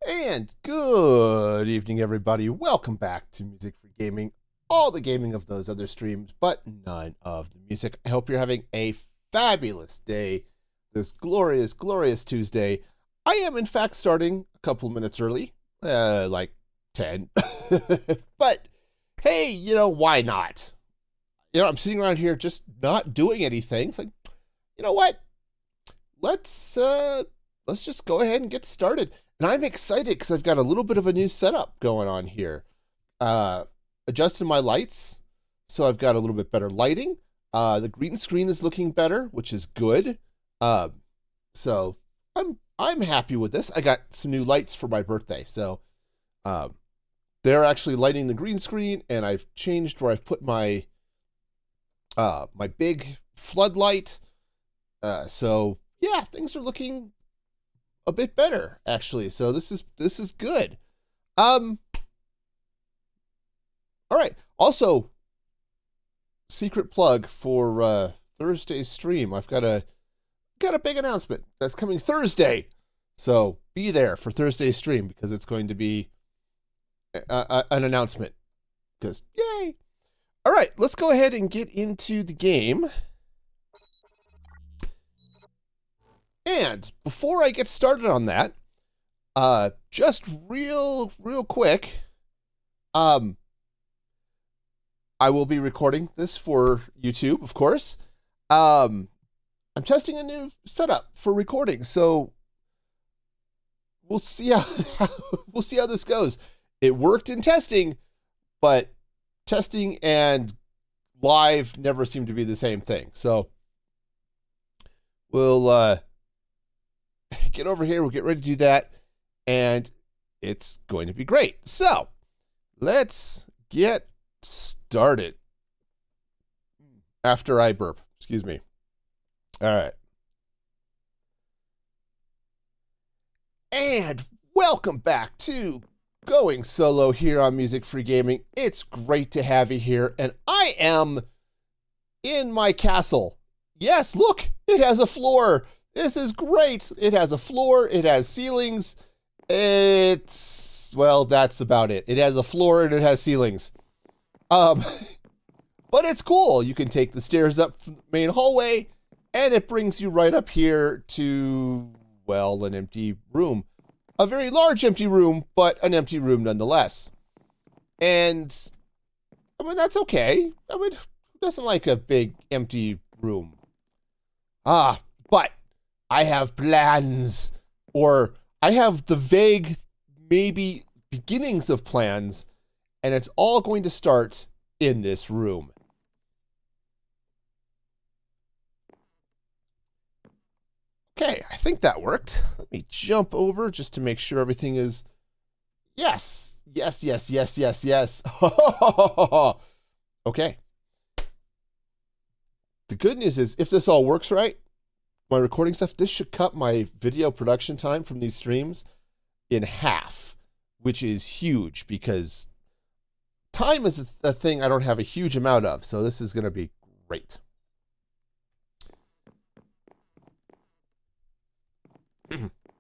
And good evening, everybody. Welcome back to Music for Gaming. All the gaming of those other streams, but none of the music. I hope you're having a fabulous day this glorious, glorious Tuesday. I am, in fact, starting a couple minutes early, like 10. But hey, why not? I'm sitting around here just not doing anything. It's like, you know what? Let's just go ahead and get started. And I'm excited because I've got a little bit of a new setup going on here. Adjusting my lights, so I've got a little bit better lighting. The green screen is looking better, which is good. So I'm happy with this. I got some new lights for my birthday, so they're actually lighting the green screen, and I've changed where I've put my my big floodlight. So yeah, things are looking a bit better, actually. So this is good. All right. Also, secret plug for Thursday's stream. I've got a big announcement that's coming Thursday. So be there for Thursday's stream because it's going to be an announcement. Because yay! All right, let's go ahead and get into the game. And before I get started on that, just real quick, I will be recording this for YouTube, of course. I'm testing a new setup for recording, so we'll see how we'll see how this goes. It worked in testing, but testing and live never seem to be the same thing. So we'll get over here, we'll get ready to do that, and it's going to be great. So let's get started. After I burp, excuse me. All right. And welcome back to Going Solo here on Music Free Gaming. It's great to have you here, and I am in my castle. Yes, look, it has a floor. This is great. It has a floor, it has ceilings. Well, that's about it. It has a floor and it has ceilings. But it's cool. You can take the stairs up from the main hallway, and it brings you right up here to, well, an empty room. A very large empty room, but an empty room nonetheless. And, I mean, that's okay. I mean, who doesn't like a big empty room? But I have plans, or I have the vague, maybe beginnings of plans, and it's all going to start in this room. Okay, I think that worked. Let me jump over just to make sure everything is... Yes. Okay. The good news is, if this all works right, my recording stuff, this should cut my video production time from these streams in half, which is huge because time is a thing I don't have a huge amount of, so this is going to be great.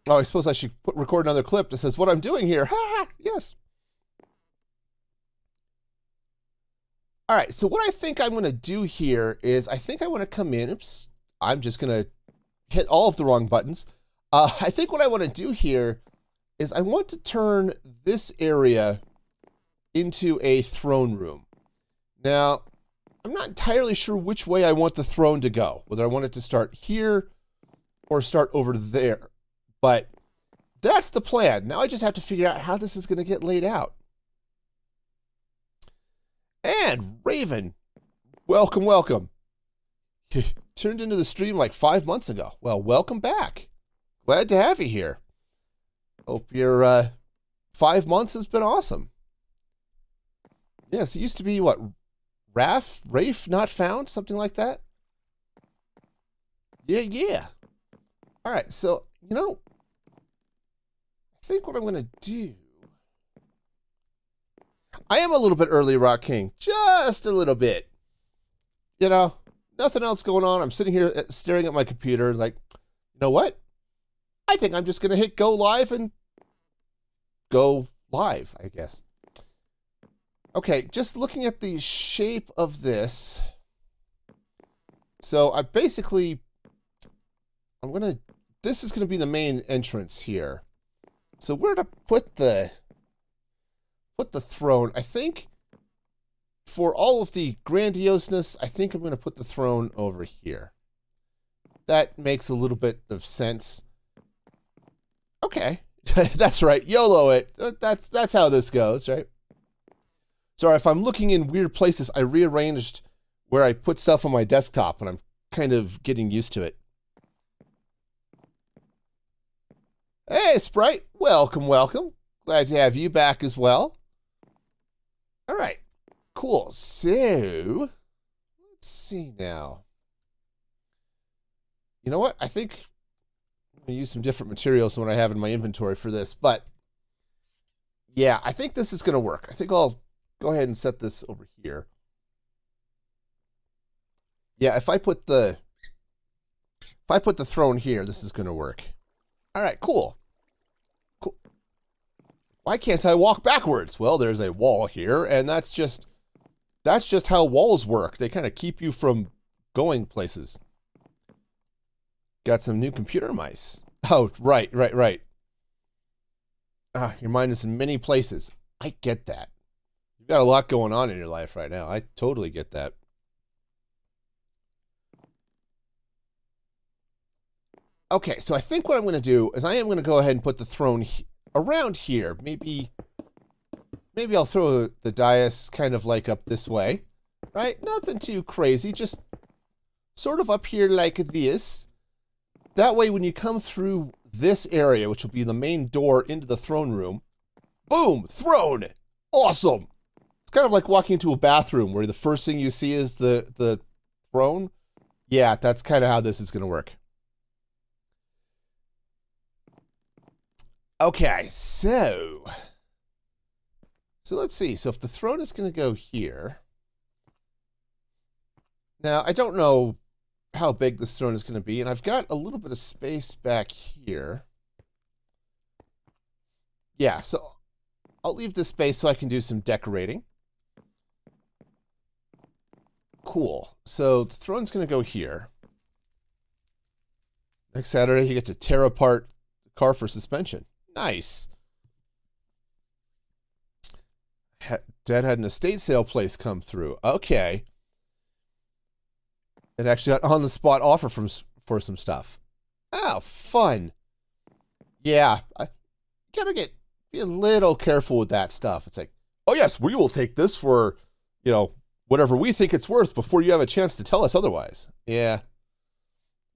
Oh, I suppose I should record another clip that says what I'm doing here. Ha! Yes. All right, so what I think I'm going to do here is I think I want to come in. Oops, I'm just going to hit all of the wrong buttons. I think what I want to do here is I want to turn this area into a throne room. Now, I'm not entirely sure which way I want the throne to go, whether I want it to start here or start over there. But that's the plan. Now I just have to figure out how this is going to get laid out. And Raven, welcome, welcome. Turned into the stream like 5 months ago. Well, welcome back. Glad to have you here. Hope your 5 months has been awesome. Yes, it used to be what? Rafe not found? Something like that? Yeah. All right, so, I think what I'm going to do... I am a little bit early, Rock King. Just a little bit. Nothing else going on. I'm sitting here staring at my computer like, you know what? I think I'm just going to hit go live and go live, I guess. Okay, just looking at the shape of this. So I basically, this is going to be the main entrance here. So where to put the throne? I think for all of the grandioseness, I think I'm going to put the throne over here. That makes a little bit of sense. Okay, that's right. YOLO it. That's how this goes, right? Sorry, if I'm looking in weird places, I rearranged where I put stuff on my desktop, and I'm kind of getting used to it. Hey, Sprite. Welcome, welcome. Glad to have you back as well. All right, cool. So, let's see now. You know what? I think I'm going to use some different materials than what I have in my inventory for this, but yeah, I think this is going to work. I think I'll go ahead and set this over here. Yeah, if I put the throne here, this is going to work. All right, cool. Cool. Why can't I walk backwards? Well, there's a wall here, and that's just how walls work. They kind of keep you from going places. Got some new computer mice. Oh, right. Your mind is in many places. I get that. You've got a lot going on in your life right now. I totally get that. Okay, so I think what I'm going to do is I am going to go ahead and put the throne around here. Maybe I'll throw the dais kind of like up this way, right? Nothing too crazy, just sort of up here like this. That way, when you come through this area, which will be the main door into the throne room, boom, throne, awesome. It's kind of like walking into a bathroom where the first thing you see is the throne. Yeah, that's kind of how this is going to work. Okay, so let's see. So if the throne is going to go here. Now, I don't know how big this throne is going to be, and I've got a little bit of space back here. Yeah, so I'll leave this space so I can do some decorating. Cool. So the throne's going to go here. Next Saturday, you get to tear apart the car for suspension. Nice. Dad had an estate sale place come through. Okay. It actually got on the spot offer for some stuff. Oh, fun. Yeah, I gotta be a little careful with that stuff. It's like, oh yes, we will take this for, whatever we think it's worth before you have a chance to tell us otherwise. Yeah,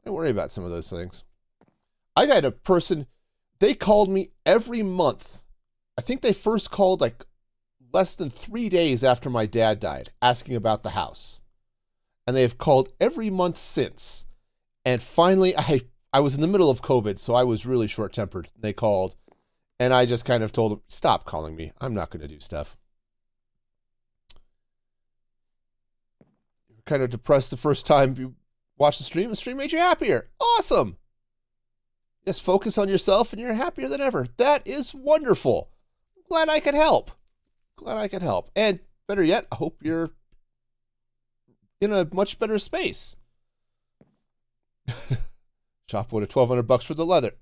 don't worry about some of those things. I got a person, they called me every month. I think they first called like less than 3 days after my dad died, asking about the house. And they have called every month since. And finally, I was in the middle of COVID, so I was really short-tempered. They called, and I just kind of told them, stop calling me. I'm not going to do stuff. You were kind of depressed the first time you watched the stream. The stream made you happier. Awesome. Just focus on yourself, and you're happier than ever. That is wonderful. I'm glad I could help. Glad I could help. And better yet, I hope you're in a much better space. Shop would have $1,200 for the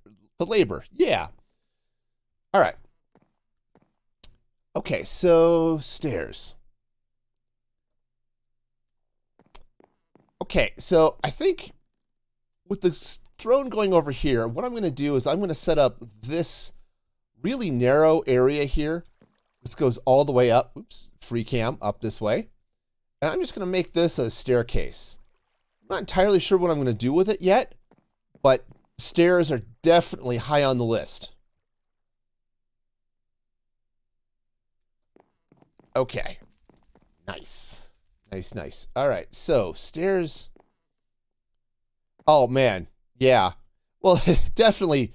labor. Yeah. All right. Okay, so stairs. Okay, so I think with the throne going over here, what I'm going to do is I'm going to set up this really narrow area here. This goes all the way up. Oops, free cam up this way. And I'm just going to make this a staircase. I'm not entirely sure what I'm going to do with it yet, but stairs are definitely high on the list. Okay. Nice. Nice. All right, so stairs. Oh, man. Yeah. Well, definitely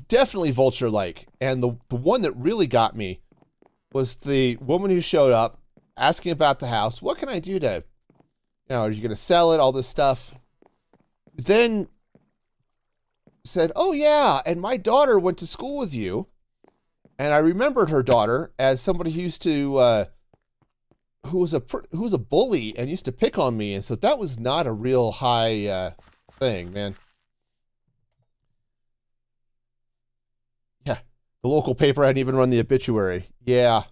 vulture-like. And the one that really got me was the woman who showed up asking about the house. What can I do to, are you going to sell it? All this stuff. Then said, "Oh yeah, and my daughter went to school with you." And I remembered her daughter as somebody who used to, who was a bully and used to pick on me, and so that was not a real high thing, man. Yeah, the local paper hadn't even run the obituary. Yeah,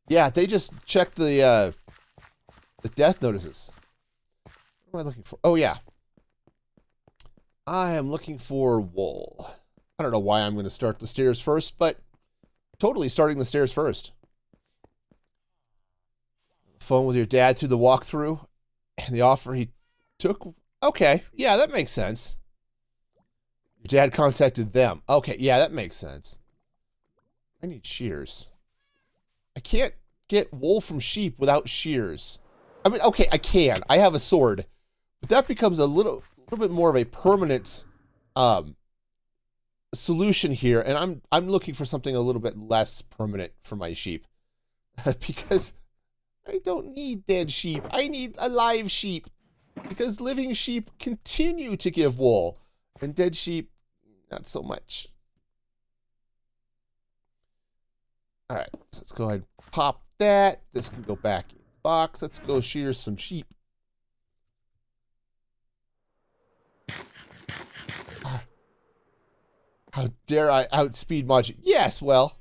yeah, they just checked the death notices. What am I looking for? Oh yeah, I am looking for wool. I don't know why I'm going to start the stairs first, but totally starting the stairs first. Phone with your dad through the walkthrough and the offer he took. Okay, yeah, that makes sense. Your dad contacted them. Okay, yeah, that makes sense. I need shears. I can't get wool from sheep without shears. I mean, okay, I can. I have a sword. But that becomes a little bit more of a permanent solution here, and I'm looking for something a little bit less permanent for my sheep. Because I don't need dead sheep. I need alive sheep. Because living sheep continue to give wool. And dead sheep, not so much. Alright, so let's go ahead and pop that. This can go back in the box. Let's go shear some sheep. How dare I outspeed Maji? Yes, well.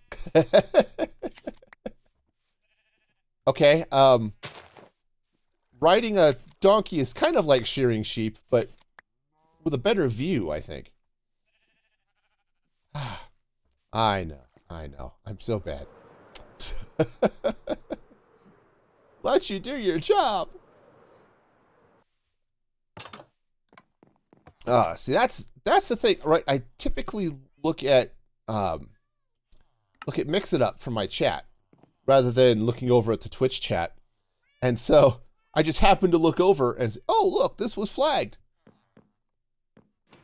Okay, riding a donkey is kind of like shearing sheep, but with a better view, I think. I know. I'm so bad. Let you do your job. See, that's the thing, right? I typically look at Mix It Up for my chat rather than looking over at the Twitch chat. And so I just happened to look over and say, oh, look, this was flagged.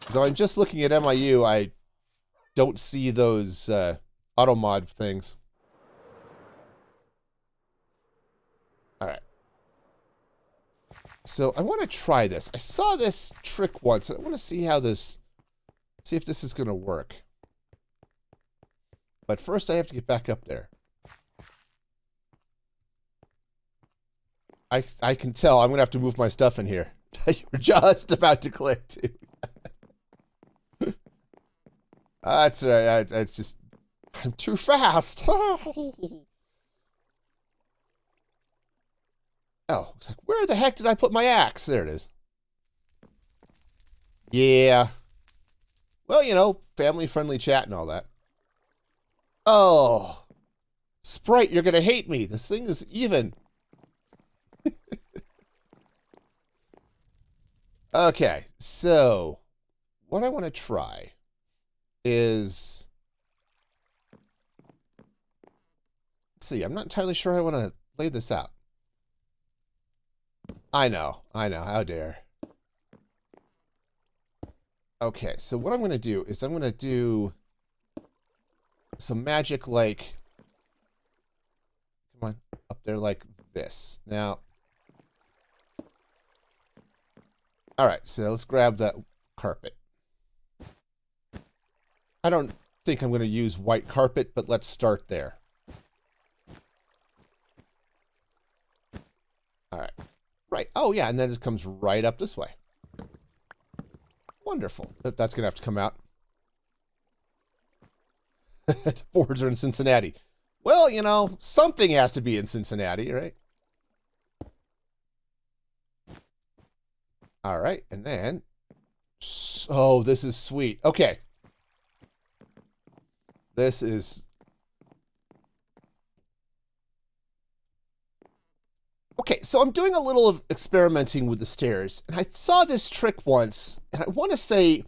So I'm just looking at MIU. I don't see those auto mod things. All right. So I want to try this. I saw this trick once. I want to see how see if this is going to work. But first I have to get back up there. I can tell I'm going to have to move my stuff in here. You were just about to click, too. That's right. It's just, I'm too fast. Oh, it's like, where the heck did I put my axe? There it is. Yeah. Well, you know, family-friendly chat and all that. Oh. Sprite, you're going to hate me. This thing is even. Okay, so what I want to try is, let's see, I'm not entirely sure I want to lay this out. I know, how dare. Okay, so what I'm going to do is I'm going to do some magic like, come on, up there like this. Now, all right, so let's grab that carpet. I don't think I'm going to use white carpet, but let's start there. All right. Right. Oh, yeah, and then it comes right up this way. Wonderful. That's going to have to come out. The boards are in Cincinnati. Well, you know, something has to be in Cincinnati, right? All right, and then, oh, this is sweet. Okay. This is, okay, so I'm doing a little of experimenting with the stairs, and I saw this trick once, and I want to say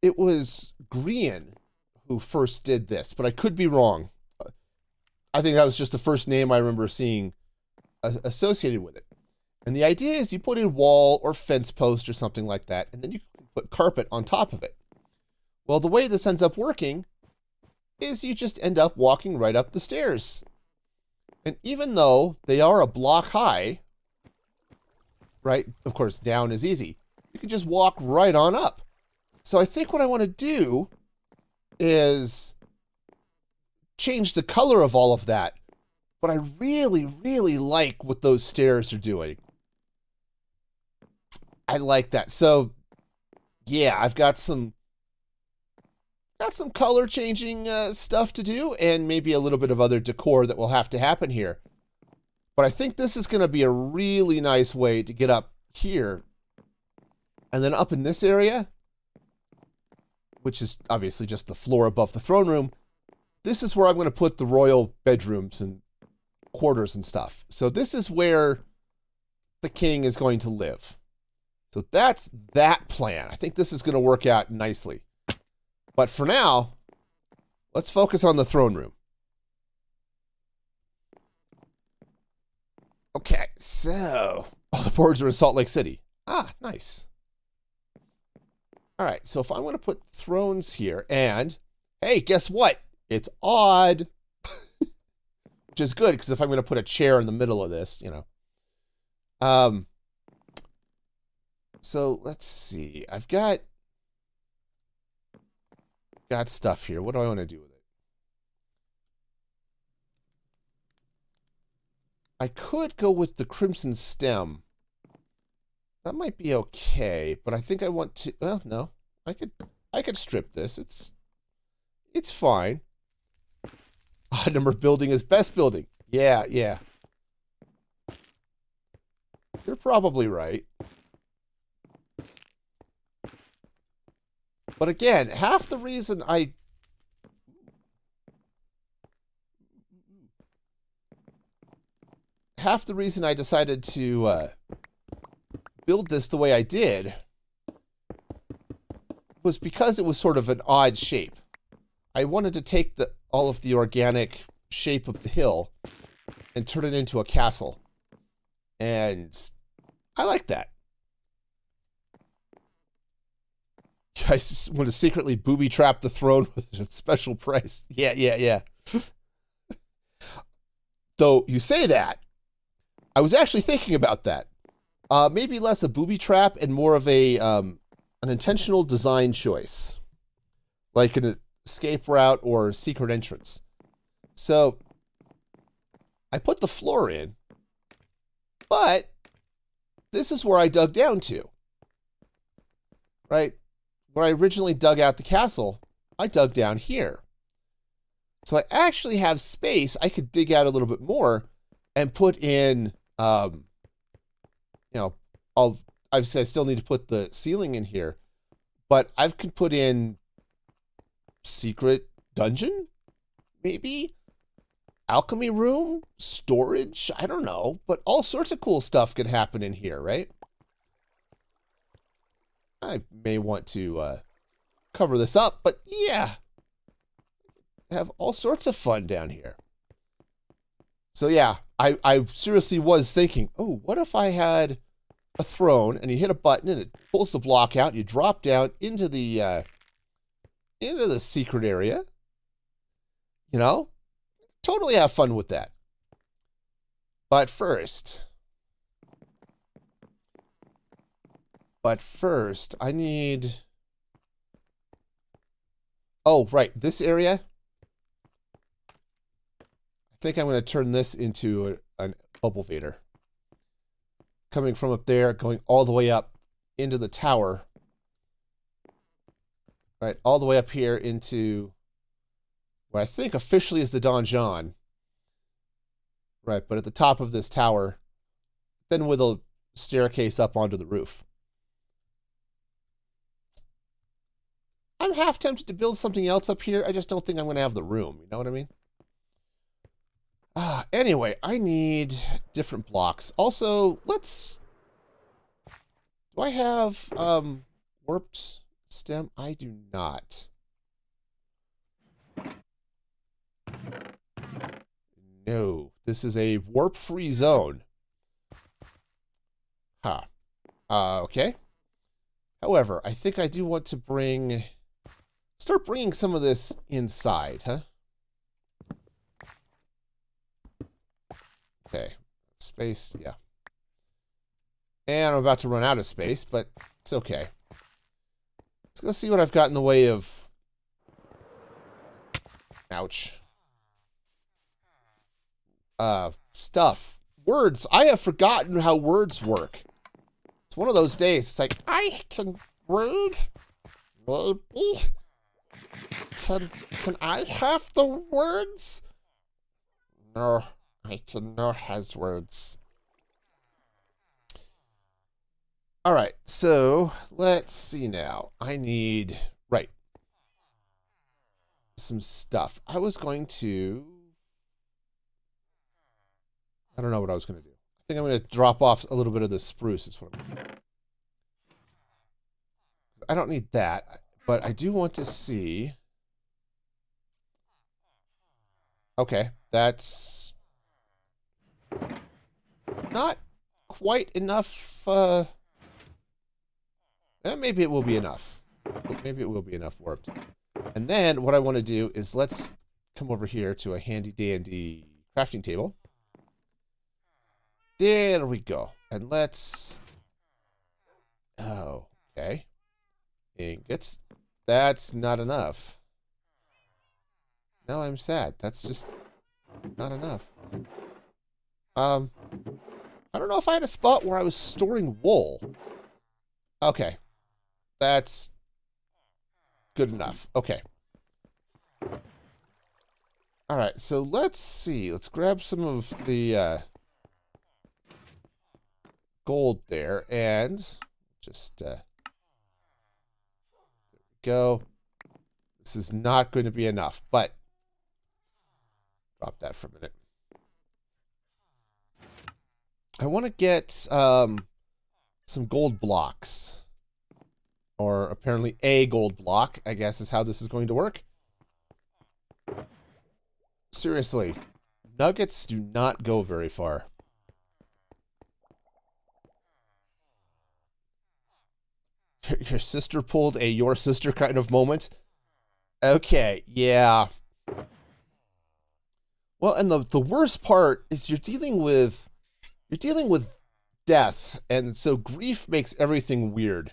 it was Grian who first did this, but I could be wrong. I think that was just the first name I remember seeing associated with it. And the idea is you put in wall or fence post or something like that, and then you put carpet on top of it. Well, the way this ends up working is you just end up walking right up the stairs. And even though they are a block high, right, of course, down is easy. You can just walk right on up. So I think what I want to do is change the color of all of that. But I really, really like what those stairs are doing. I like that. So, yeah, I've got some color changing stuff to do, and maybe a little bit of other decor that will have to happen here. But I think this is going to be a really nice way to get up here. And then up in this area, which is obviously just the floor above the throne room, this is where I'm going to put the royal bedrooms and quarters and stuff. So this is where the king is going to live. So that's that plan. I think this is going to work out nicely. But for now, let's focus on the throne room. Okay, so... Oh, the boards are in Salt Lake City. Ah, nice. All right, so if I'm going to put thrones here, and... Hey, guess what? It's odd. Which is good, because if I'm going to put a chair in the middle of this, you know. So, let's see. I've got stuff here. What do I want to do with it? I could go with the crimson stem. That might be okay, but I think I want to... Well, no. I could strip this. It's fine. Odd number building is best building. Yeah, yeah. You're probably right. But again, half the reason I decided to build this the way I did was because it was sort of an odd shape. I wanted to take all of the organic shape of the hill and turn it into a castle. And I like that. You guys just want to secretly booby trap the throne with a special price. Yeah, yeah, yeah. Though you say that, I was actually thinking about that. Maybe less a booby trap and more of an intentional design choice. Like an escape route or secret entrance. So, I put the floor in, but this is where I dug down to. Right? When I originally dug out the castle, I dug down here. So I actually have space. I could dig out a little bit more and put in, you know, I still need to put the ceiling in here, but I could put in secret dungeon, maybe alchemy room, storage. I don't know, but all sorts of cool stuff could happen in here, right? I may want to cover this up, but yeah, have all sorts of fun down here. So yeah, I seriously was thinking, oh, what if I had a throne and you hit a button and it pulls the block out, and you drop down into the secret area. You know, totally have fun with that. But first, I need... Oh, right, this area. I think I'm going to turn this into an bubble vader. Coming from up there, going all the way up into the tower. Right, all the way up here into what I think officially is the donjon. Right, but at the top of this tower, then with a staircase up onto the roof. I'm half tempted to build something else up here. I just don't think I'm going to have the room. You know what I mean? Anyway, I need different blocks. Also, let's... Do I have warped stem? I do not. No, this is a warp-free zone. Huh. Okay. However, I think I do want to start bringing some of this inside, huh? Okay. Space, yeah. And I'm about to run out of space, but it's okay. Let's go see what I've got in the way of... Ouch. Stuff. Words. I have forgotten how words work. It's one of those days. It's like, I can read? Maybe? Can I have the words? No, I cannot has words. Alright, so let's see now. I need, right, some stuff. I was going to, I don't know what I was going to do. I think I'm going to drop off a little bit of the spruce. Is what I'm going to do. I don't need that, but I do want to see. Okay, that's not quite enough. Maybe it will be enough. Maybe it will be enough warped. And then what I want to do is let's come over here to a handy dandy crafting table. There we go. And let's... Oh, okay. Ingots. That's not enough. Now I'm sad. That's just not enough. I don't know if I had a spot where I was storing wool. Okay. That's good enough. Okay. All right, so let's see. Let's grab some of the gold there and just there we go. This is not going to be enough, but drop that for a minute. I want to get some gold blocks. Or apparently a gold block, I guess is how this is going to work. Seriously, nuggets do not go very far. Your sister pulled a your sister kind of moment? Okay, yeah. Well, and the worst part is you're dealing with death, and so grief makes everything weird.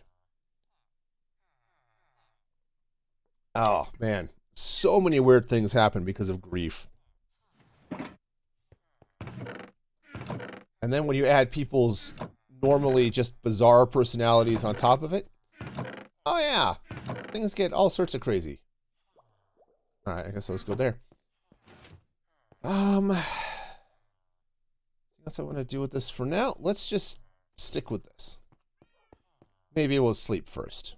Oh, man. So many weird things happen because of grief. And then when you add people's normally just bizarre personalities on top of it, oh yeah, things get all sorts of crazy. All right, I guess let's go there. That's what I want to do with this for now. Let's just stick with this. Maybe we'll sleep first.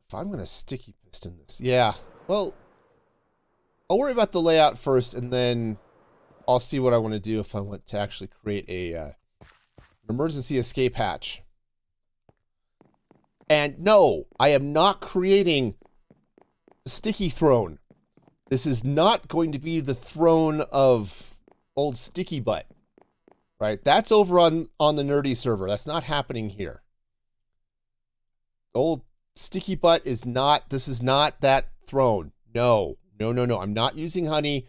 If I'm going to sticky piston this. Yeah, well, I'll worry about the layout first, and then I'll see what I want to do if I want to actually create a an emergency escape hatch. And no, I am not creating Sticky Throne. This is not going to be the throne of old Sticky Butt. Right? That's over on the nerdy server. That's not happening here. Old Sticky Butt is not, this is not that throne. No, no, no, no. I'm not using honey.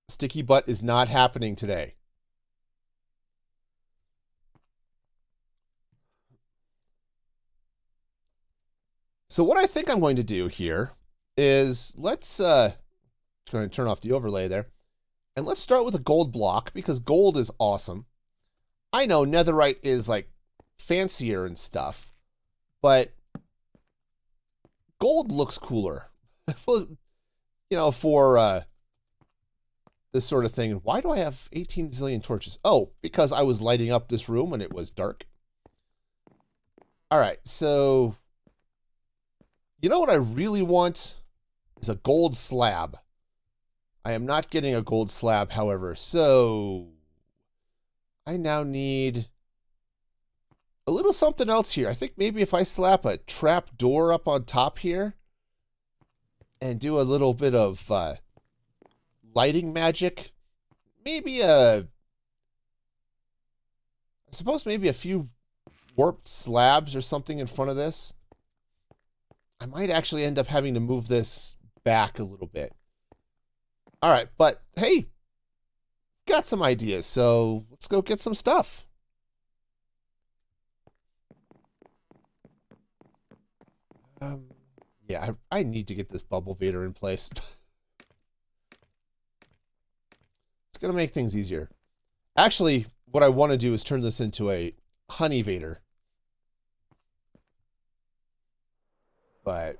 Sticky Butt is not happening today. So what I think I'm going to do here is let's going to turn off the overlay there. And let's start with a gold block because gold is awesome. I know netherite is like fancier and stuff, but gold looks cooler. You know, for this sort of thing. And why do I have 18 zillion torches? Oh, because I was lighting up this room when it was dark. All right, so you know what I really want is a gold slab. I am not getting a gold slab, however, so I now need a little something else here. I think maybe if I slap a trap door up on top here and do a little bit of lighting magic, maybe I suppose maybe a few warped slabs or something in front of this. I might actually end up having to move this back a little bit. All right, but hey, got some ideas, so let's go get some stuff. Yeah, I need to get this bubble vader in place. It's gonna make things easier. Actually, what I want to do is turn this into a honey vader. But,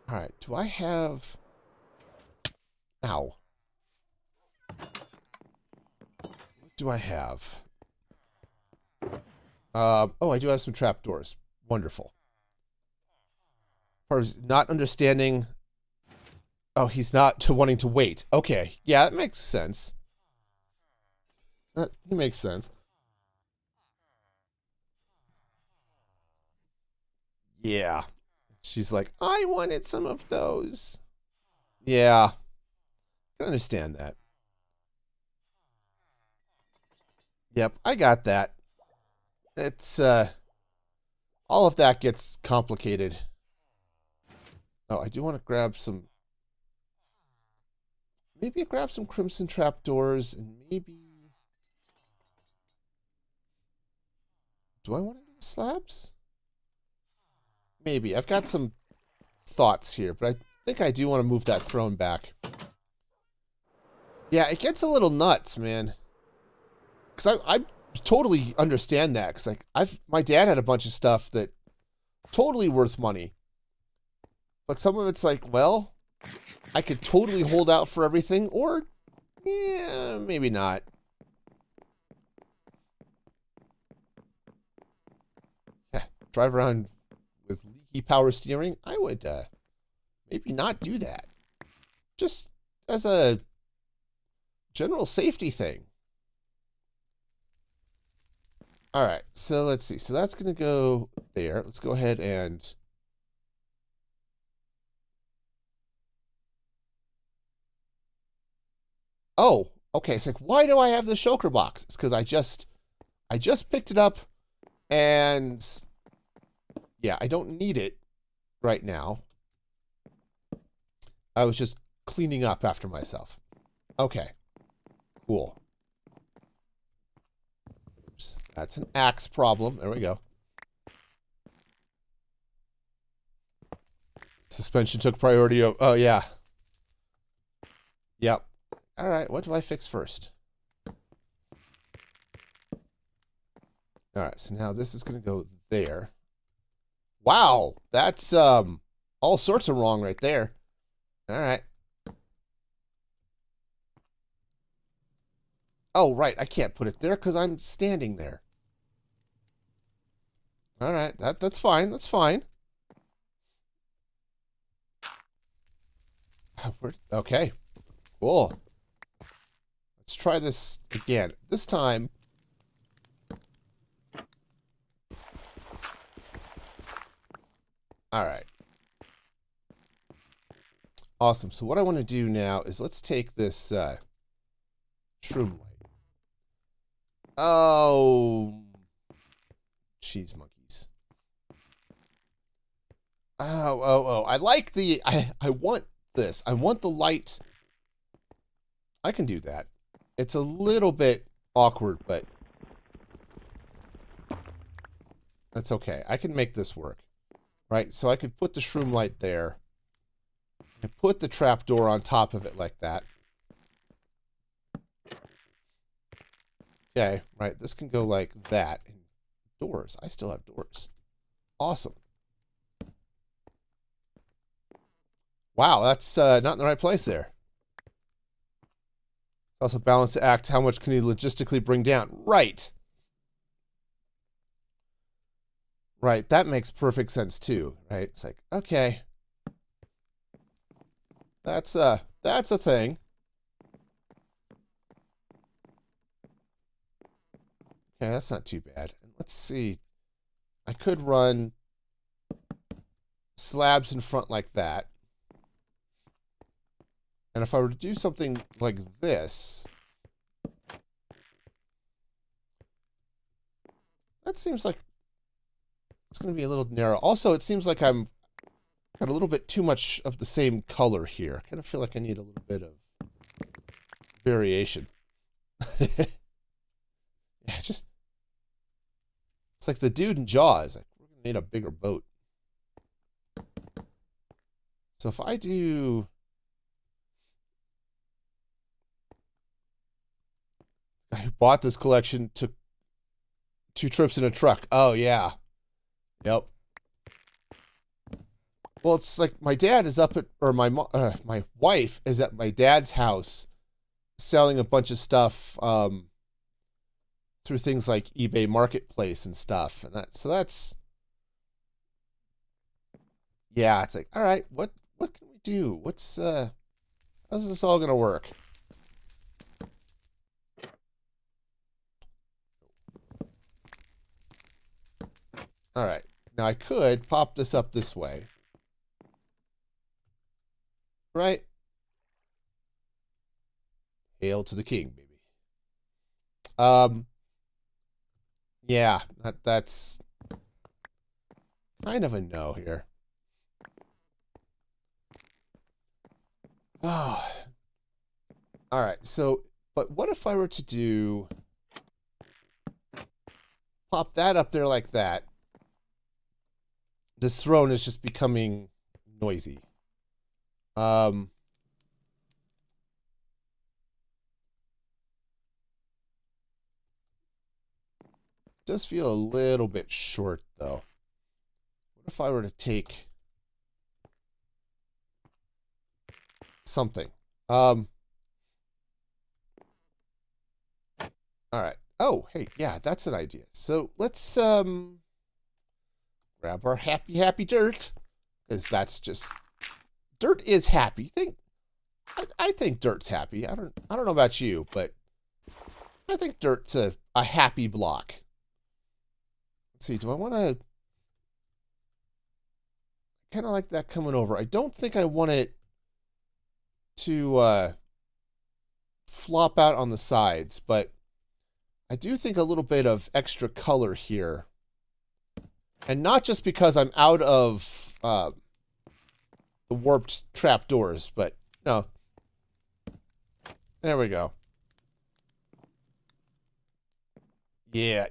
all right, do I have... Ow. What do I have? Oh, I do have some trapdoors. Wonderful. As far as not understanding... Oh, he's not wanting to wait. Okay, yeah, that makes sense. That makes sense. Yeah. She's like, I wanted some of those. Yeah. I can understand that. Yep, I got that. It's, all of that gets complicated. Oh, I do want to grab some... Maybe grab some crimson trapdoors, and maybe... Do I want to do the slabs? Maybe. I've got some thoughts here, but I think I do want to move that throne back. Yeah, it gets a little nuts, man. Because I totally understand that. Because like my dad had a bunch of stuff that totally worth money, but some of it's like, well, I could totally hold out for everything, or yeah, maybe not. Yeah, drive around with leaky power steering. I would maybe not do that. Just as a general safety thing. All right, so let's see. So that's going to go there. Let's go ahead and... Oh, okay. It's like, why do I have the shulker box? It's because I just picked it up, and yeah, I don't need it right now. I was just cleaning up after myself. Okay, cool. Oops, that's an axe problem. There we go. Suspension took priority. Oh, yeah. Yep. All right, what do I fix first? All right, so now this is going to go there. Wow, that's all sorts of wrong right there. All right. Oh, right, I can't put it there because I'm standing there. All right, that's fine. That's fine. Okay, cool. Let's try this again. This time... All right. Awesome. So what I want to do now is let's take this shroom light. Oh, cheese monkeys. Oh. I like the... I want this. I want the light. I can do that. It's a little bit awkward, but that's okay. I can make this work. Right? So I could put the shroom light there. And put the trapdoor on top of it like that. Okay, right. This can go like that. And doors. I still have doors. Awesome. Wow, that's not in the right place there. Also balance to act. How much can you logistically bring down? Right. Right, that makes perfect sense too, right? It's like, okay. That's a thing. Okay, that's not too bad. Let's see. I could run slabs in front like that. And if I were to do something like this, that seems like it's going to be a little narrow. Also, it seems like I'm got a little bit too much of the same color here. I kind of feel like I need a little bit of variation. Yeah, just it's like the dude in Jaws. Like, we're gonna need a bigger boat. So if I do, guy who bought this collection took 2 trips in a truck. Oh yeah, yep. Well, it's like my dad is up at, or my wife is at my dad's house selling a bunch of stuff through things like eBay Marketplace and stuff, and that's yeah. It's like, all right, what can we do? How's this all gonna work? All right, now I could pop this up this way, right? Hail to the king, baby. Yeah, that's kind of a no here. Oh. All right, so, but what if I were to do, pop that up there like that? This throne is just becoming noisy. Does feel a little bit short, though. What if I were to take something? All right. Oh, hey, yeah, that's an idea. So let's grab our happy dirt, because that's just, dirt is happy. I think dirt's happy. I don't know about you, but I think dirt's a happy block. Let's see, do I want to, kind of like that coming over. I don't think I want it to flop out on the sides, but I do think a little bit of extra color here. And not just because I'm out of the warped trapdoors, but no. There we go. Yeah.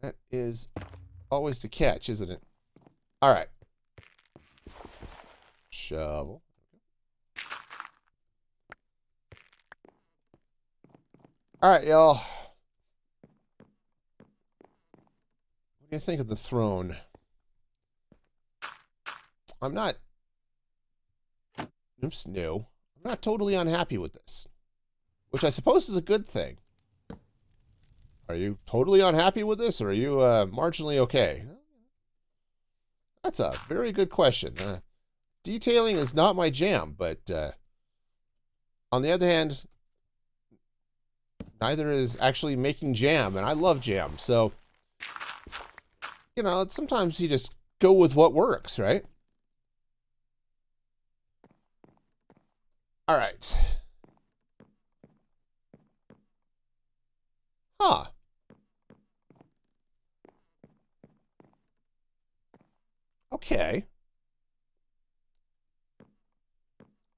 That is always the catch, isn't it? All right. Shovel. All right, y'all. What do you think of the throne? I'm not... Oops, no. I'm not totally unhappy with this. Which I suppose is a good thing. Are you totally unhappy with this, or are you marginally okay? That's a very good question. Detailing is not my jam, but on the other hand, neither is actually making jam, and I love jam. So, you know, sometimes you just go with what works, right? All right. Huh. Okay.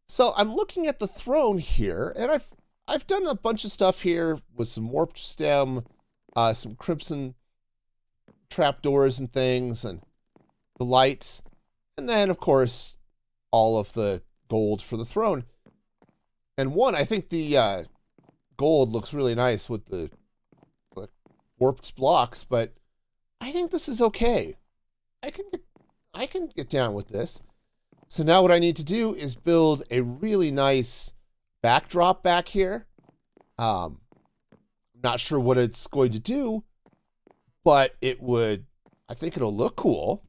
So I'm looking at the throne here, and I've done a bunch of stuff here with some warped stem, some crimson trapdoors and things, and the lights, and then of course all of the gold for the throne. And I think the gold looks really nice with the warped blocks, but I think this is okay. I can get down with this. So now what I need to do is build a really nice backdrop back here. I'm not sure what it's going to do, but I think it'll look cool.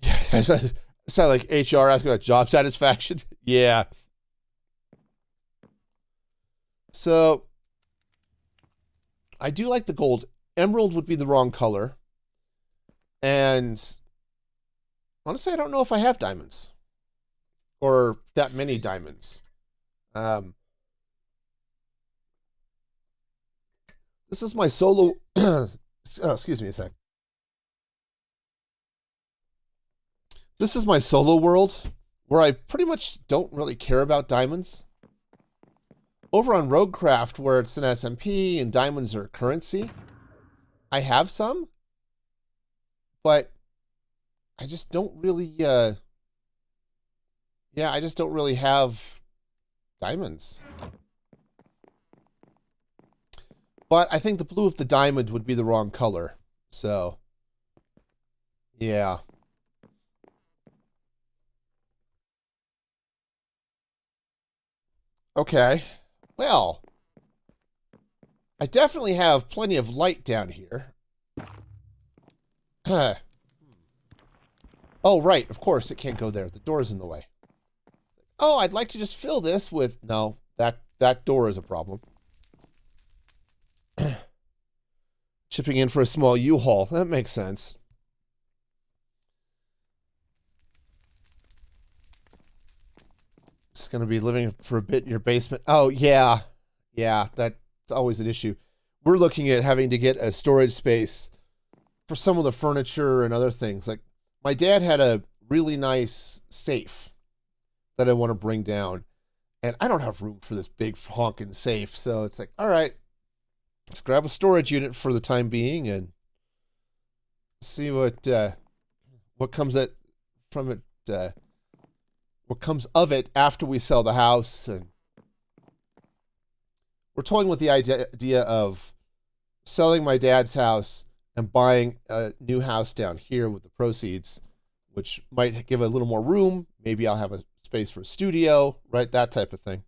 Yeah, sound like HR asking about job satisfaction. Yeah. So I do like the gold. Emerald would be the wrong color. And honestly, I don't know if I have diamonds. Or that many diamonds. This is my solo... oh, excuse me a sec. This is my solo world where I pretty much don't really care about diamonds. Over on Roguecraft, where it's an SMP and diamonds are currency, I have some, but I just don't really, yeah, I just don't really have diamonds. But I think the blue of the diamond would be the wrong color. So, yeah. Okay. Well, I definitely have plenty of light down here. Huh. Oh, right. Of course, it can't go there. The door's in the way. Oh, I'd like to just fill this with... No, that door is a problem. Chipping in for a small U-Haul. That makes sense. It's going to be living for a bit in your basement. Oh, yeah. Yeah, that's always an issue. We're looking at having to get a storage space for some of the furniture and other things. Like, my dad had a really nice safe that I want to bring down. And I don't have room for this big honking safe. So it's like, all right, let's grab a storage unit for the time being and see what comes from it. What comes of it after we sell the house. And we're toying with the idea of selling my dad's house and buying a new house down here with the proceeds, which might give a little more room. Maybe I'll have a space for a studio, right? That type of thing.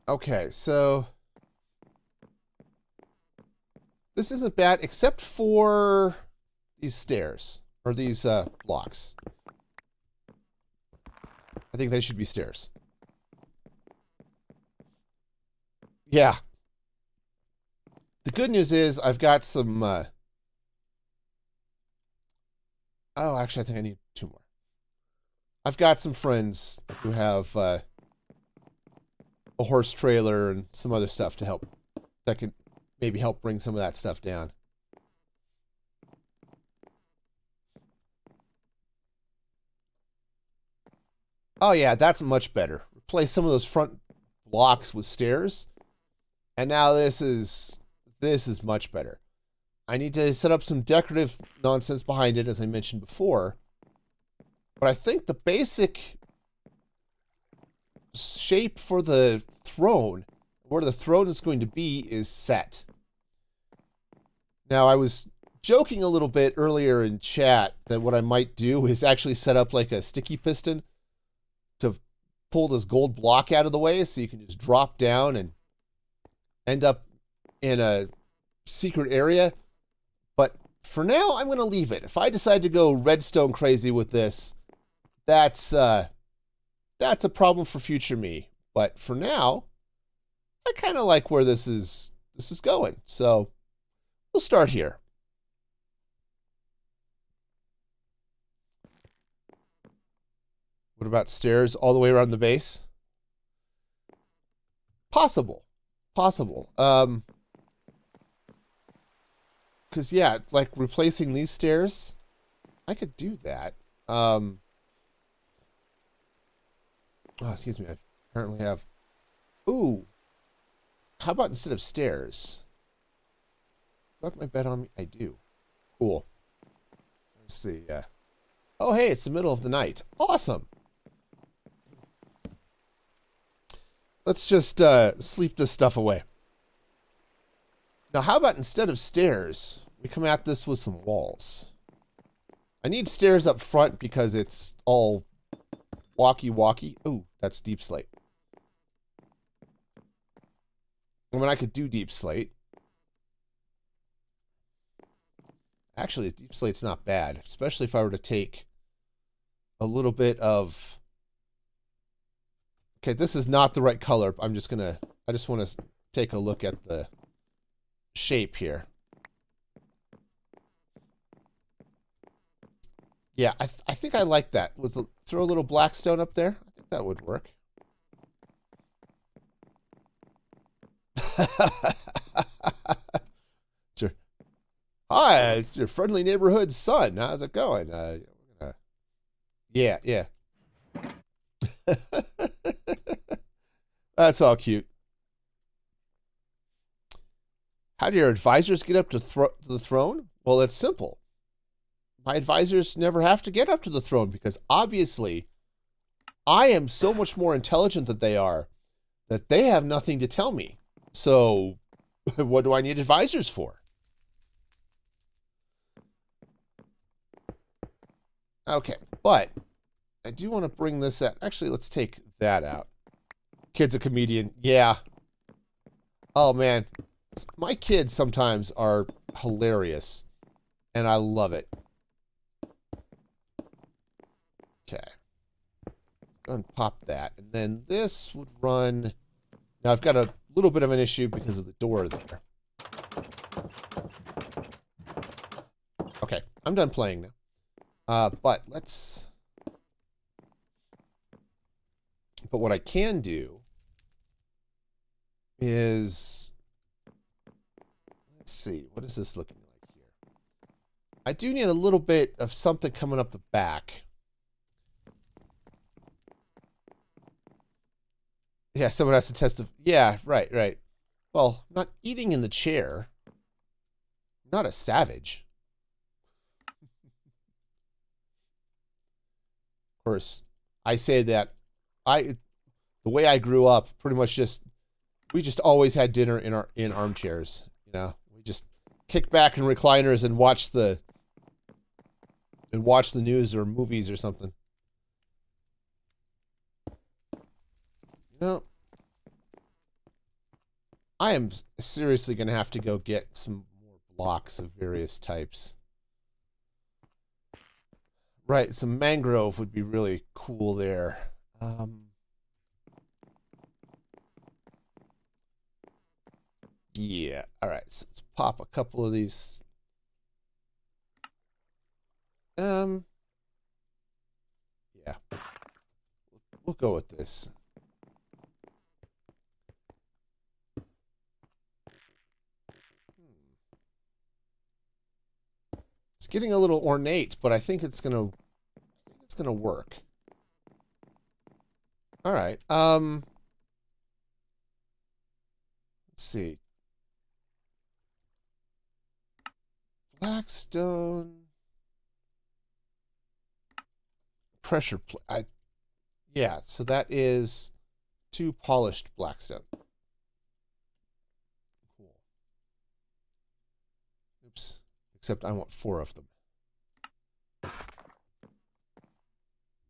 Okay, so this isn't bad except for these stairs or these blocks. I think they should be stairs. Yeah. The good news is I've got some... oh, actually, I think I need 2 more. I've got some friends who have a horse trailer and some other stuff to help. That could maybe help bring some of that stuff down. Oh, yeah, that's much better. Replace some of those front blocks with stairs. And now this is much better. I need to set up some decorative nonsense behind it, as I mentioned before. But I think the basic shape for the throne, where the throne is going to be, is set. Now, I was joking a little bit earlier in chat that what I might do is actually set up like a sticky piston to pull this gold block out of the way so you can just drop down and end up in a secret area. But for now, I'm going to leave it. If I decide to go redstone crazy with this, that's a problem for future me. But for now, I kind of like where this is going. So we'll start here. What about stairs all the way around the base? Possible. Because, yeah, like replacing these stairs, I could do that. Oh, excuse me. I apparently have... Ooh. How about instead of stairs? Do I have my bed on me? I do. Cool. Let's see. Oh, hey, it's the middle of the night. Awesome. Let's just sleep this stuff away. Now, how about instead of stairs, we come at this with some walls? I need stairs up front because it's all walkie-walkie. Ooh, that's deep slate. I mean, I could do deep slate. Actually, deep slate's not bad, especially if I were to take a little bit of... Okay, this is not the right color. I just want to take a look at the shape here. Yeah, I think I like that. Throw a little black stone up there. I think that would work. Sure. Hi, it's your friendly neighborhood son. How's it going? Yeah. That's all cute. How do your advisors get up to the throne? Well, it's simple. My advisors never have to get up to the throne because obviously I am so much more intelligent than they are that they have nothing to tell me. So what do I need advisors for? Okay, but I do want to bring this out. Actually, let's take that out. Kid's a comedian. Yeah. Oh, man. My kids sometimes are hilarious, and I love it. Okay. Go and pop that. And then this would run... Now, I've got a little bit of an issue because of the door there. Okay, I'm done playing now. But let's... But what I can do is... Let's see, what is this looking like here? I do need a little bit of something coming up the back. Yeah, someone has to test the... Yeah, right. Well, I'm not eating in the chair. I'm not a savage. Of course, I say that the way I grew up, pretty much we just always had dinner in armchairs. You know, we just kick back in recliners and watch the news or movies or something. No, I am seriously gonna have to go get some more blocks of various types. Right, some mangrove would be really cool there. Yeah, all right, so let's pop a couple of these. Yeah. We'll go with this. It's getting a little ornate, but I think it's gonna work. All right. Let's see. Blackstone. Pressure plate. Yeah, so that is 2 polished blackstone. Cool. Oops. Except I want 4 of them.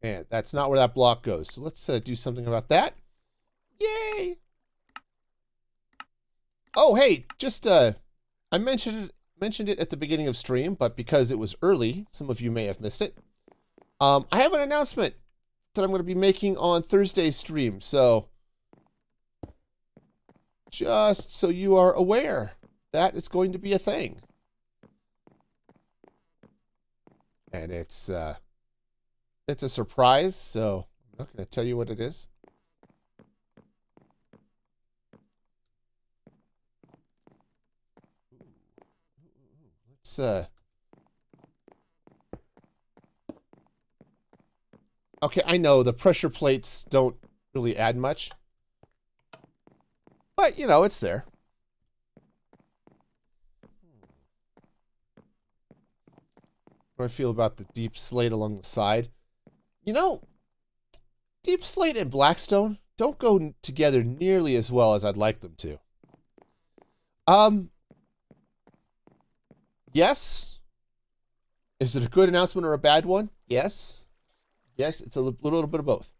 And that's not where that block goes. So let's do something about that. Yay! Oh, hey, just I mentioned it at the beginning of stream, but because it was early, some of you may have missed it. I have an announcement that I'm going to be making on Thursday's stream. So just so you are aware, that is going to be a thing. And it's a surprise, so I'm not going to tell you what it is. Let's okay, I know the pressure plates don't really add much, but you know, it's there. What do I feel about the deep slate along the side? You know, deep slate and blackstone don't go together nearly as well as I'd like them to. Yes. Is it a good announcement or a bad one? Yes. Yes, it's a little bit of both.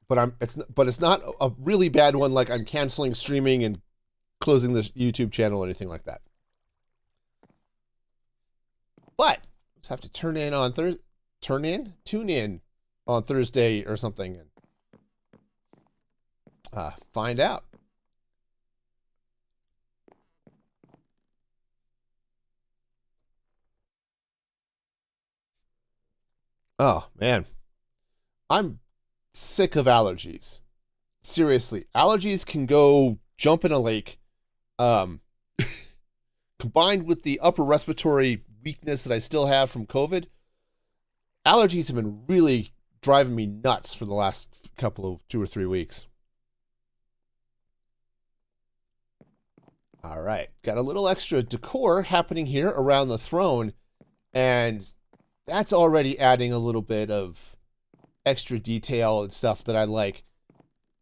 But it's not a really bad one like I'm canceling streaming and closing the YouTube channel or anything like that. But let's have to tune in on Thursday or something and find out. Oh man, I'm sick of allergies. Seriously, allergies can go jump in a lake. combined with the upper respiratory weakness that I still have from COVID, allergies have been really driving me nuts for the last couple of 2 or 3 weeks. All right, got a little extra decor happening here around the throne, and that's already adding a little bit of extra detail and stuff that I like.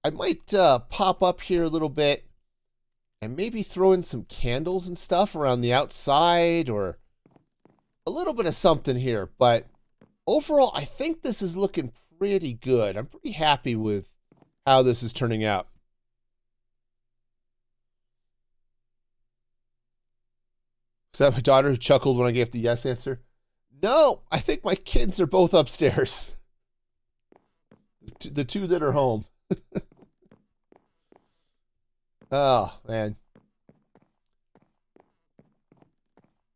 I might pop up here a little bit and maybe throw in some candles and stuff around the outside, or a little bit of something here. But overall, I think this is looking pretty good. I'm pretty happy with how this is turning out. Is that my daughter who chuckled when I gave the yes answer? No, I think my kids are both upstairs. The two that are home. Oh, man.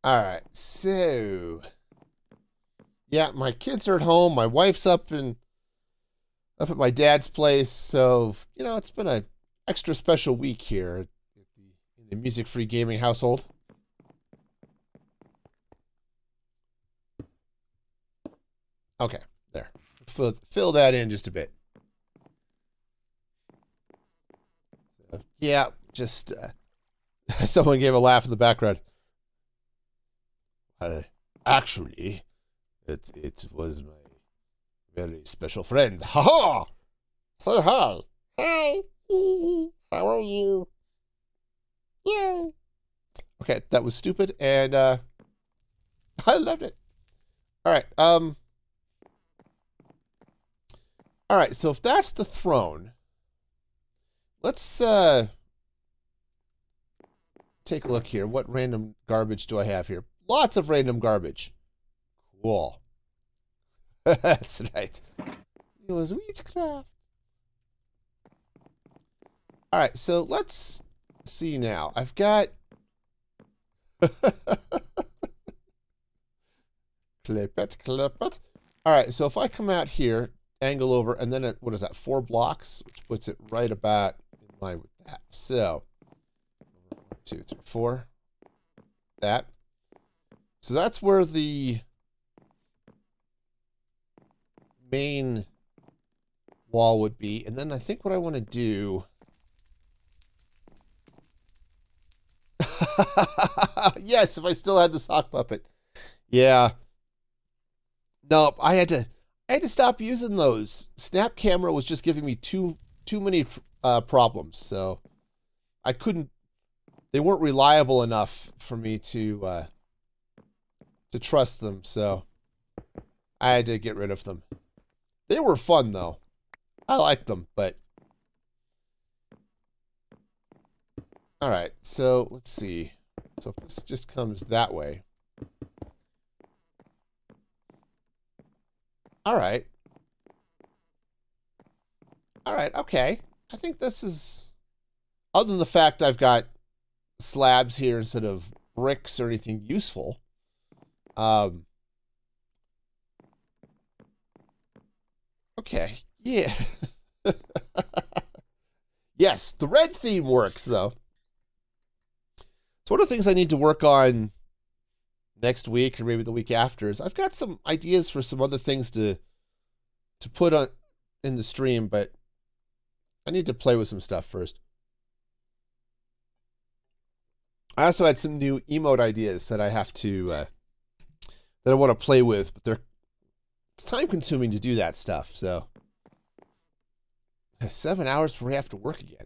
All right, so yeah, my kids are at home. My wife's up at my dad's place, so you know it's been an extra special week here in the Music Free Gaming household. Okay, there. Fill that in just a bit. So, yeah, just someone gave a laugh in the background. Actually, it was my very special friend. Ha ha! Say hi. Hi. How are you? Yeah. Okay, that was stupid, and I loved it. All right. All right, so if that's the throne, let's take a look here. What random garbage do I have here? Lots of random garbage. Cool. That's right. It was witchcraft. All right, so let's see now. I've got... Clip it, clip it. All right, so if I come out here, angle over, and then what is that, 4 blocks, which puts it right about in line with that. So 1, 2, 3, 4, that. So that's where the main wall would be. And then I think what I want to do yes, if I still had the sock puppet. Yeah. Nope, I had to stop using those. Snap Camera was just giving me too many problems, so I couldn't. They weren't reliable enough for me to trust them, so I had to get rid of them. They were fun though. I liked them, but all right. So let's see. So if this just comes that way. All right. All right, okay. I think this is, other than the fact I've got slabs here instead of bricks or anything useful. Okay, yeah. Yes, the red theme works, though. So one of the things I need to work on next week or maybe the week after is I've got some ideas for some other things to put on in the stream, but I need to play with some stuff first. I also had some new emote ideas that I have to that I want to play with, but it's time consuming to do that stuff. So 7 hours before I have to work again.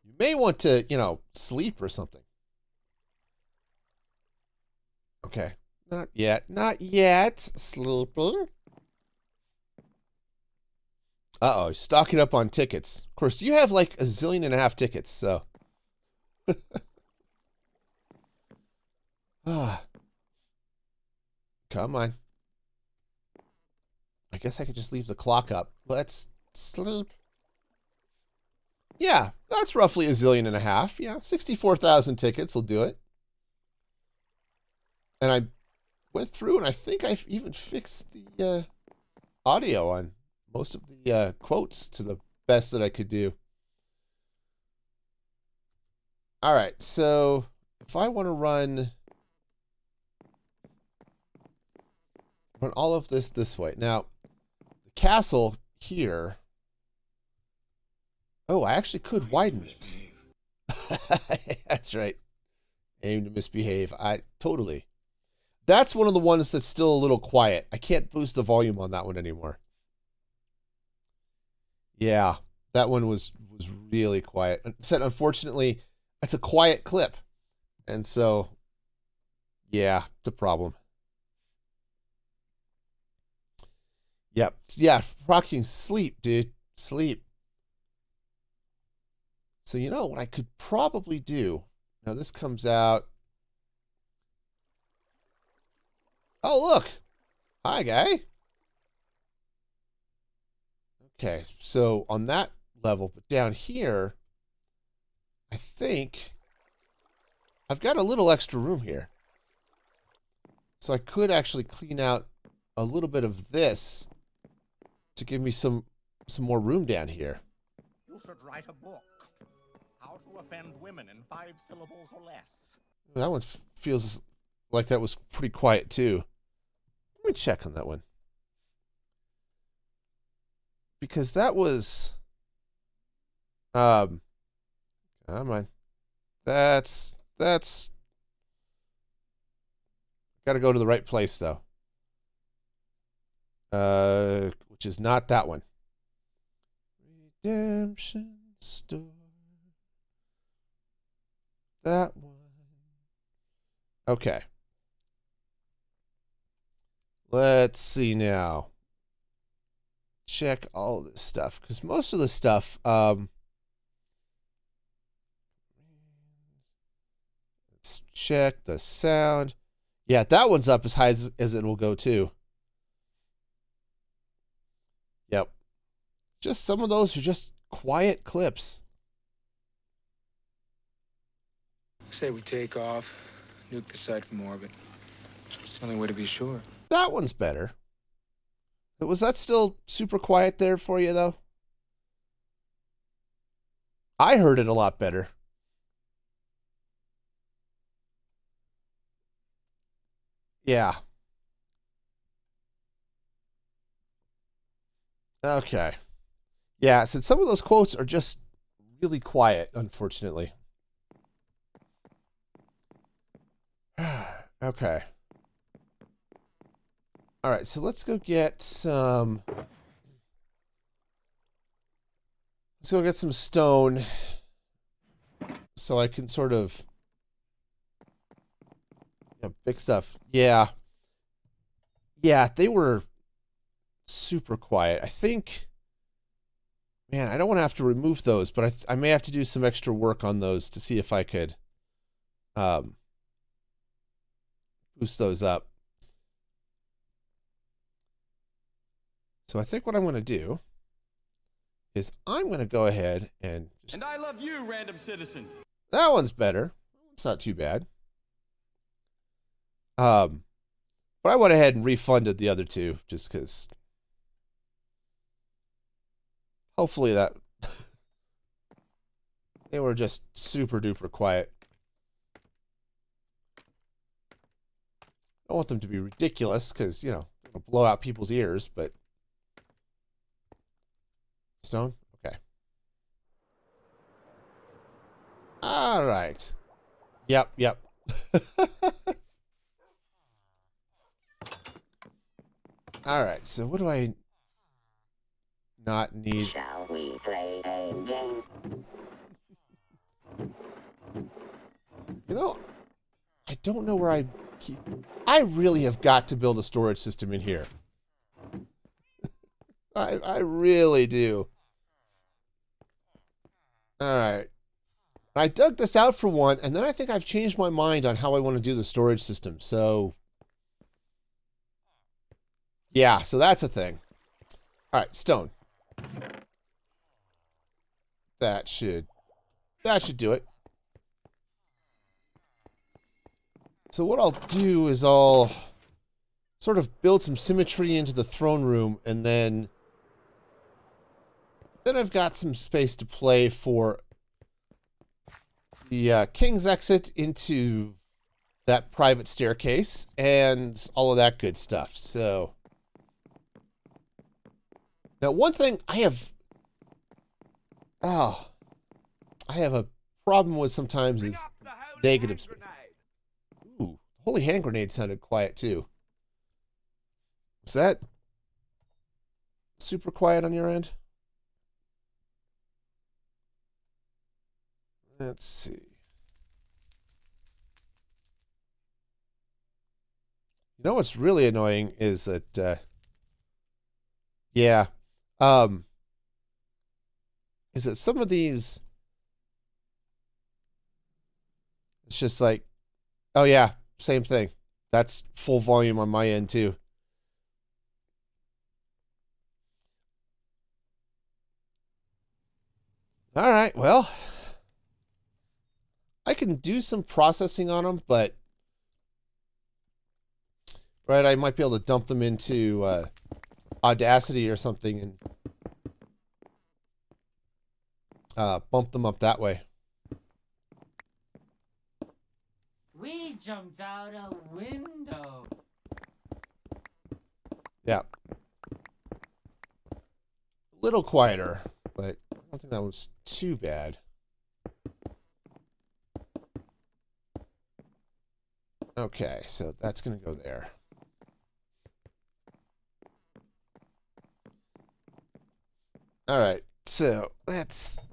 You may want to, you know, sleep or something. Okay, not yet, not yet. Sleeping. Uh-oh, stocking up on tickets. Of course, you have like 1.5 zillion tickets, so. Come on. I guess I could just leave the clock up. Let's sleep. Yeah, that's roughly 1.5 zillion. Yeah, 64,000 tickets will do it. And I went through and I think I've even fixed the audio on most of the quotes to the best that I could do. All right, so if I want to run all of this way. Now, the castle here. Oh, I actually could widen this. That's right. Aim to misbehave. Totally. That's one of the ones that's still a little quiet. I can't boost the volume on that one anymore. Yeah, that one was really quiet. Unfortunately, that's a quiet clip. And so, yeah, it's a problem. Yep. Yeah, rocking sleep, dude. Sleep. So you know what I could probably do? Now this comes out. Oh, look. Hi, guy. Okay, so on that level, but down here, I think I've got a little extra room here. So I could actually clean out a little bit of this to give me some more room down here. You should write a book. How to offend women in 5 syllables or less. That one feels like that was pretty quiet too. Let me check on that one. Because that was come on. That's gotta go to the right place though. Which is not that one. Redemption Store. That one. Okay. Let's see now. Check all this stuff, because most of the stuff, let's check the sound. Yeah, that one's up as high as it will go too. Yep. Just some of those are just quiet clips. Say we take off, nuke the site from orbit. It's the only way to be sure. That one's better. Was that still super quiet there for you, though? I heard it a lot better. Yeah. Okay. Yeah, since some of those quotes are just really quiet, unfortunately. Okay. All right, so let's go get some. Let's go get some stone, so I can sort of, big stuff. Yeah, they were super quiet. I think, man, I don't want to have to remove those, but I may have to do some extra work on those to see if I could boost those up. So I think what I'm going to do is I'm going to go ahead and just... And I love you, random citizen. That one's better. It's not too bad. But I went ahead and refunded the other two just because hopefully that they were just super duper quiet. I don't want them to be ridiculous because, it'll blow out people's ears, but stone? Okay. All right. Yep. All right, so what do I not need? Shall we play a game? I don't know where I keep... I really have got to build a storage system in here. I really do. All right. I dug this out for one, and then I think I've changed my mind on how I want to do the storage system. So, yeah, so that's a thing. All right, stone. That should do it. So what I'll do is I'll sort of build some symmetry into the throne room, and then I've got some space to play for the king's exit into that private staircase and all of that good stuff. So now one thing I have a problem with sometimes is negative space. Ooh, holy hand grenade sounded quiet too. Is that super quiet on your end? Let's see. You know what's really annoying is that, is that some of these, it's just like, oh yeah, same thing. That's full volume on my end too. All right, well, I can do some processing on them, but right, I might be able to dump them into Audacity or something and bump them up that way. We jumped out a window. Yeah. A little quieter, but I don't think that was too bad. Okay, so that's going to go there. All right, so that's, of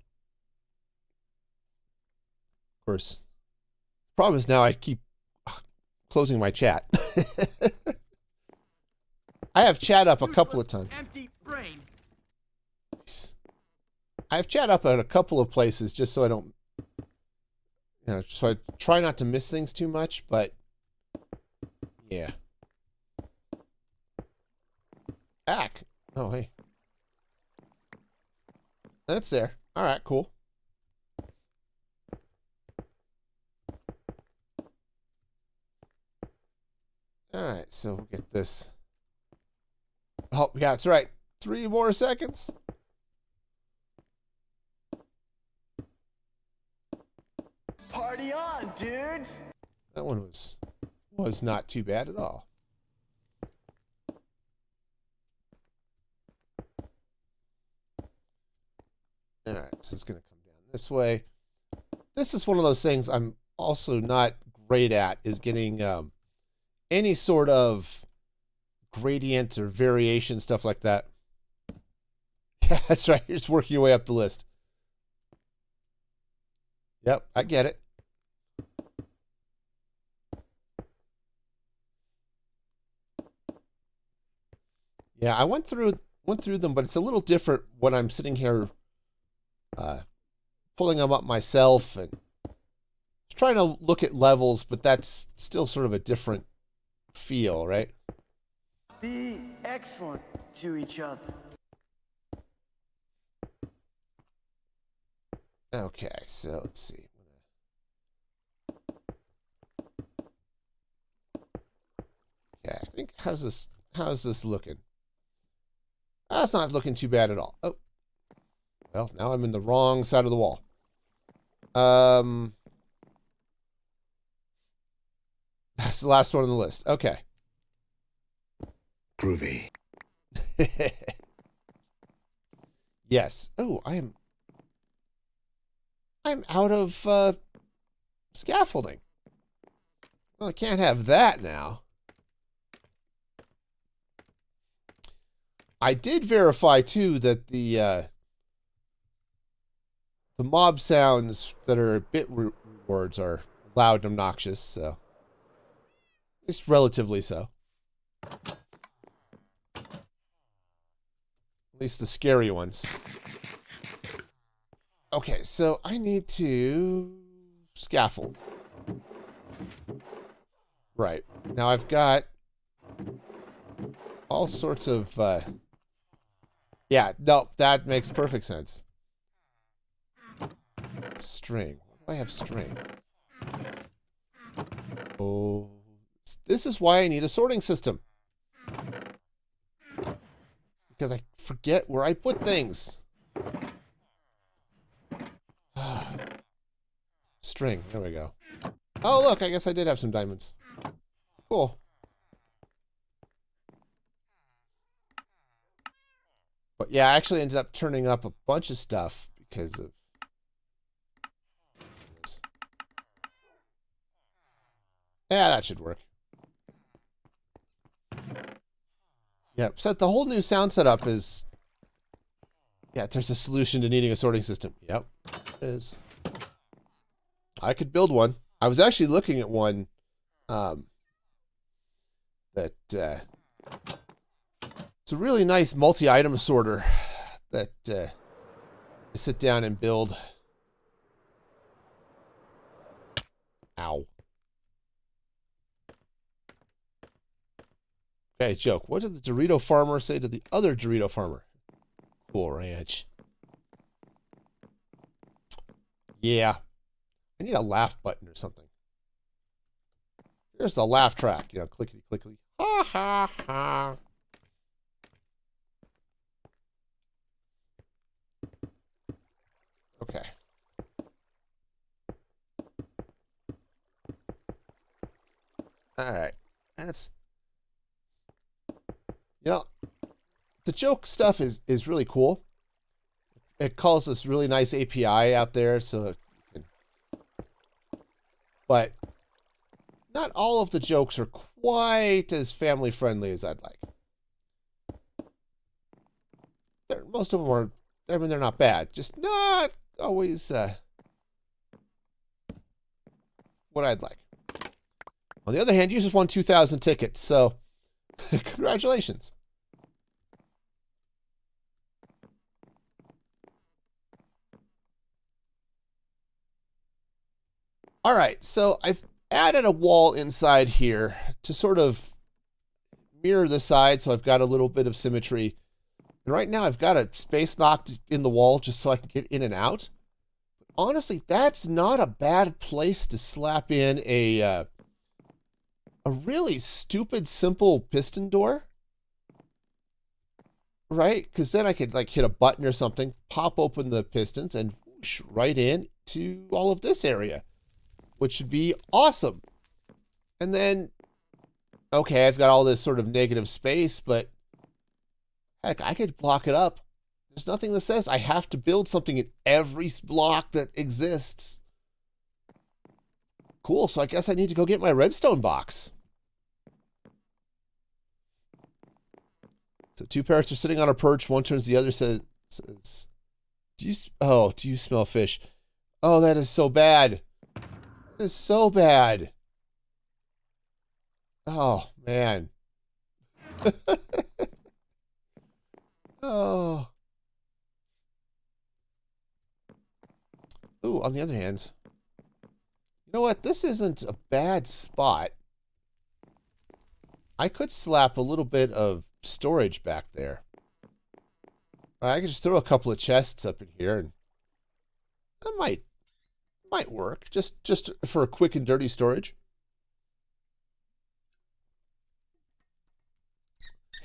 course, problem is now I keep closing my chat. I have chat up a couple of times. Empty brain. I have chat up at a couple of places just so I don't, so I try not to miss things too much, but yeah. Back. Oh, hey. That's there. All right, cool. All right, so we'll get this. Oh, yeah, that's right. 3 more seconds. Party on, dudes! That one was not too bad at all. All right, so it's going to come down this way. This is one of those things I'm also not great at, is getting any sort of gradient or variation, stuff like that. Yeah, that's right. You're just working your way up the list. Yep, I get it. Yeah, I went through them, but it's a little different when I'm sitting here pulling them up myself and trying to look at levels, but that's still sort of a different feel, right? Be excellent to each other. Okay, so let's see. Okay, I think how's this looking? That's not looking too bad at all. Oh. Well, now I'm in the wrong side of the wall. That's the last one on the list. Okay. Groovy. Yes. Oh, I'm out of scaffolding. Well, I can't have that now. I did verify too that the mob sounds that are bit rewards are loud and obnoxious, so it's relatively so. At least the scary ones. Okay, so I need to scaffold. Right. Now I've got all sorts of yeah, no, that makes perfect sense. String. Why do I have string? Oh, this is why I need a sorting system. Because I forget where I put things. string. There we go. Oh, look, I guess I did have some diamonds. Cool. But yeah, I actually ended up turning up a bunch of stuff because of this. Yeah, that should work. Yeah, so the whole new sound setup is... Yeah, there's a solution to needing a sorting system. Yep, it is. I could build one. I was actually looking at one that it's a really nice multi-item sorter that I sit down and build. Ow. Okay, joke. What did the Dorito farmer say to the other Dorito farmer? Cool ranch. Yeah. I need a laugh button or something. Here's the laugh track. You know, clickety clickety. Ha ha ha. Okay. All right. That's... You know, the joke stuff is really cool. It calls this really nice API out there, so... But not all of the jokes are quite as family friendly as I'd like. Most of them are, I mean, they're not bad, just not always what I'd like. On the other hand, you just won 2,000 tickets, so congratulations. All right, so I've added a wall inside here to sort of mirror the side, so I've got a little bit of symmetry. And right now I've got a space knocked in the wall just so I can get in and out. Honestly, that's not a bad place to slap in a really stupid, simple piston door. Right? Because then I could like hit a button or something, pop open the pistons, and whoosh, right in to all of this area, which would be awesome. And then, okay, I've got all this sort of negative space, but heck, I could block it up. There's nothing that says I have to build something in every block that exists. Cool, so I guess I need to go get my redstone box. So two parrots are sitting on a perch. One turns, the other says, do you smell fish? Oh, that is so bad. That is so bad. Oh, man. Oh. Ooh, on the other hand, you know what? This isn't a bad spot. I could slap a little bit of storage back there. I could just throw a couple of chests up in here, and that might work. Just for a quick and dirty storage.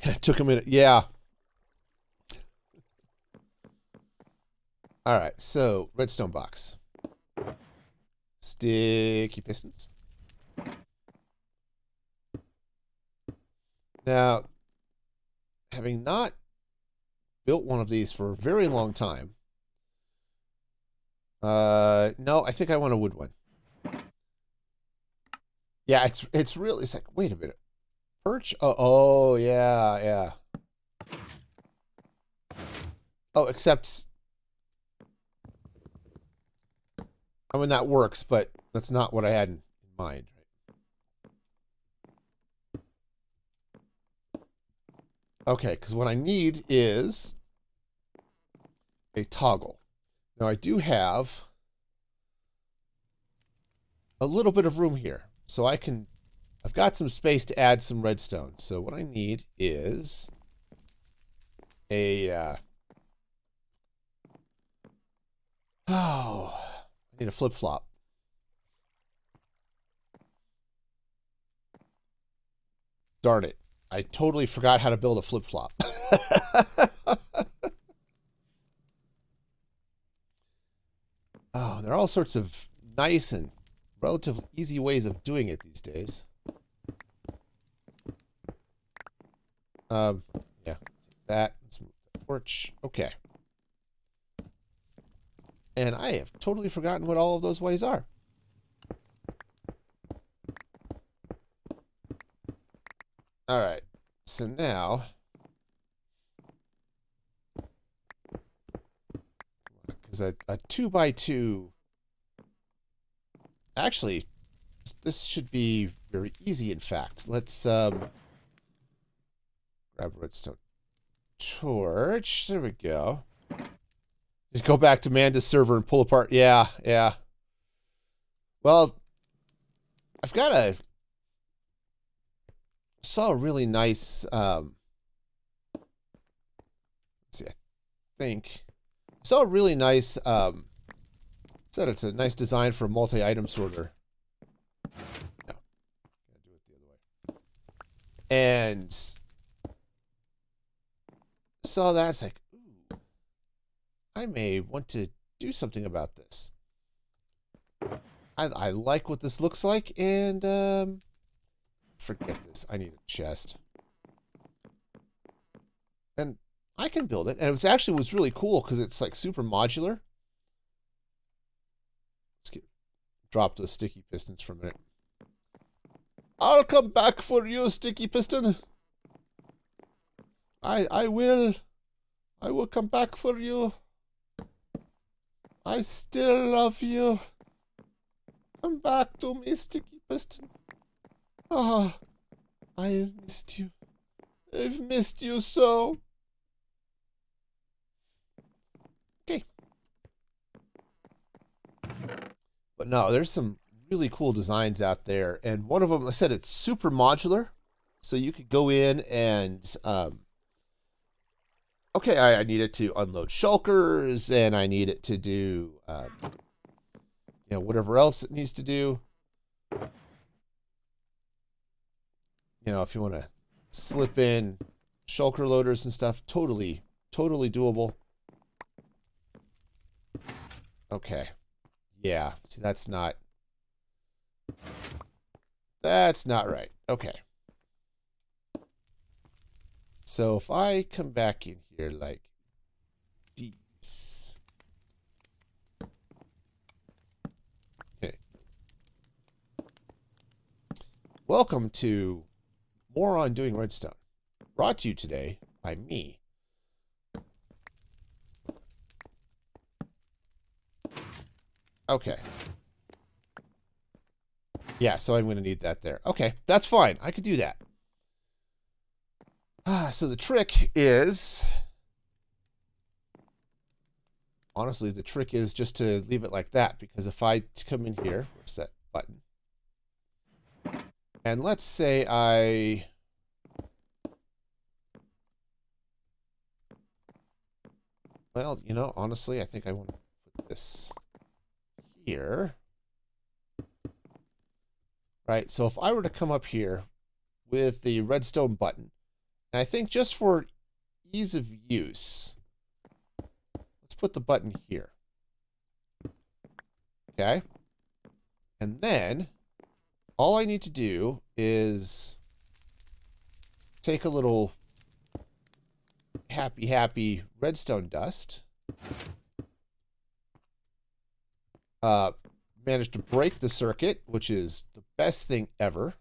It took a minute. Yeah. All right, so redstone box. Sticky pistons. Now, having not built one of these for a very long time, no, I think I want a wood one. Yeah, it's really, it's like, wait a minute. Perch? Oh, yeah. Oh, except, I mean, that works, but that's not what I had in mind. Okay, because what I need is a toggle. Now, I do have a little bit of room here, so I've got some space to add some redstone. So what I need is I need a flip-flop. Darn it. I totally forgot how to build a flip-flop. Oh, there are all sorts of nice and relatively easy ways of doing it these days. Yeah, take that. Let's move the torch. Okay. And I have totally forgotten what all of those ways are. All right. So now, because a 2x2, actually, this should be very easy. In fact, let's grab a redstone torch. There we go. Just go back to Manda's server and pull apart. Yeah, yeah. Well, I've got a saw a really nice let's see, I think saw a really nice said it's a nice design for a multi-item sorter. No. Gotta do it the other way. And saw that, it's like, ooh, I may want to do something about this. I like what this looks like, and forget this. I need a chest. And I can build it. And it was actually was really cool because it's like super modular. Let's drop those sticky pistons for a minute. I'll come back for you, sticky piston. I will come back for you. I still love you. Come back to me, sticky piston. Ah, I missed you. I've missed you so. Okay. But no, there's some really cool designs out there. And one of them, I said it's super modular. So you could go in and, okay, I need it to unload shulkers, and I need it to do, you know, whatever else it needs to do. You know, if you want to slip in shulker loaders and stuff, totally doable. Okay. Yeah. See, that's not right. Okay. So if I come back in here like these. Okay. Welcome to More on Doing Redstone, brought to you today by me. Okay. Yeah, so I'm going to need that there. Okay, that's fine. I could do that. So the trick is... Honestly, the trick is just to leave it like that, because if I come in here, where's that button? And let's say I... Well, you know, honestly, I think I want to put this here. Right, so if I were to come up here with the redstone button, and I think just for ease of use, let's put the button here. Okay? And then all I need to do is take a little happy redstone dust. Managed to break the circuit, which is the best thing ever.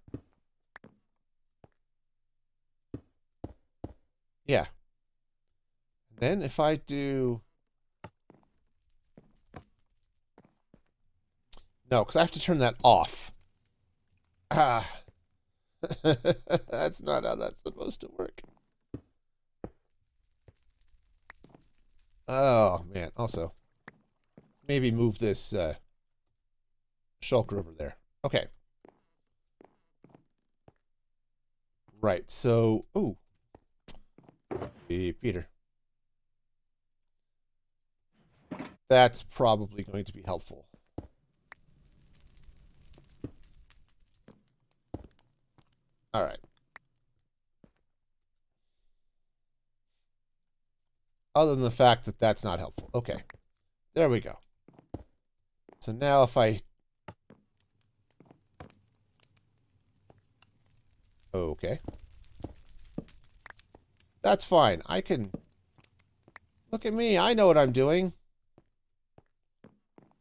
Yeah. And then if I do... No, because I have to turn that off. Ah. That's not how that's supposed to work. Oh, man. Also, maybe move this shulker over there. Okay. Right, so... Ooh. Hey, Peter. That's probably going to be helpful. All right. Other than the fact that that's not helpful. Okay. There we go. So now if I Okay. That's fine. I can... Look at me. I know what I'm doing.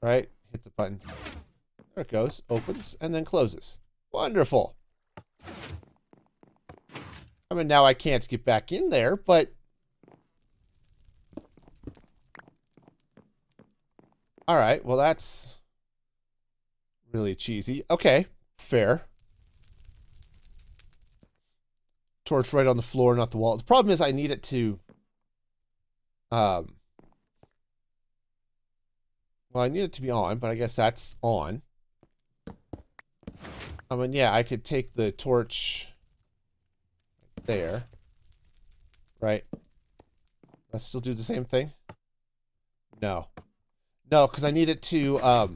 Right? Hit the button. There it goes. Opens and then closes. Wonderful. I mean, now I can't get back in there, but... Alright, well that's... really cheesy. Okay, fair. Torch right on the floor, not the wall. The problem is I need it to... well, I need it to be on, but I guess that's on. I mean, yeah, I could take the torch there. Right? Let's still do the same thing? No. No, because I need it to, I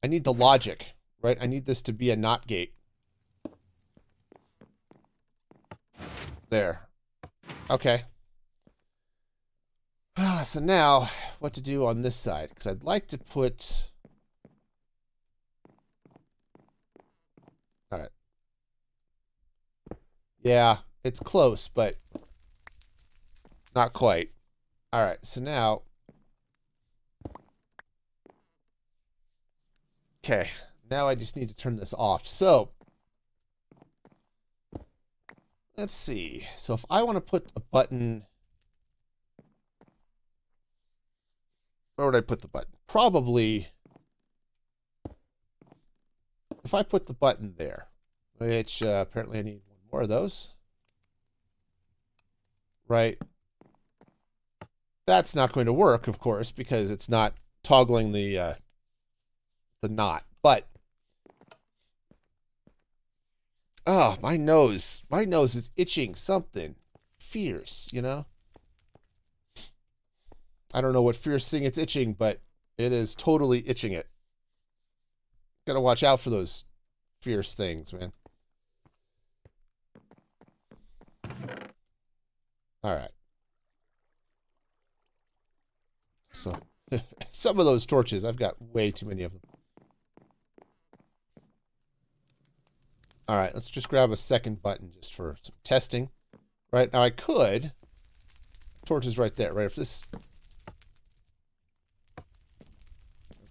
need the logic, right? I need this to be a NOT gate. There. Okay. So now, what to do on this side? Because I'd like to put... Alright. Yeah, it's close, but not quite. Alright, so now... Okay, now I just need to turn this off. So, let's see. So if I want to put a button... Where would I put the button? Probably... If I put the button there, which apparently I need one more of those. Right. That's not going to work, of course, because it's not toggling the knot. But oh, my nose is itching something fierce, you know? I don't know what fierce thing it's itching, but it is totally itching it. Gotta watch out for those fierce things, man. Alright. So, some of those torches, I've got way too many of them. Alright, let's just grab a second button just for some testing. Right, now I could... Torch is right there, right? If this...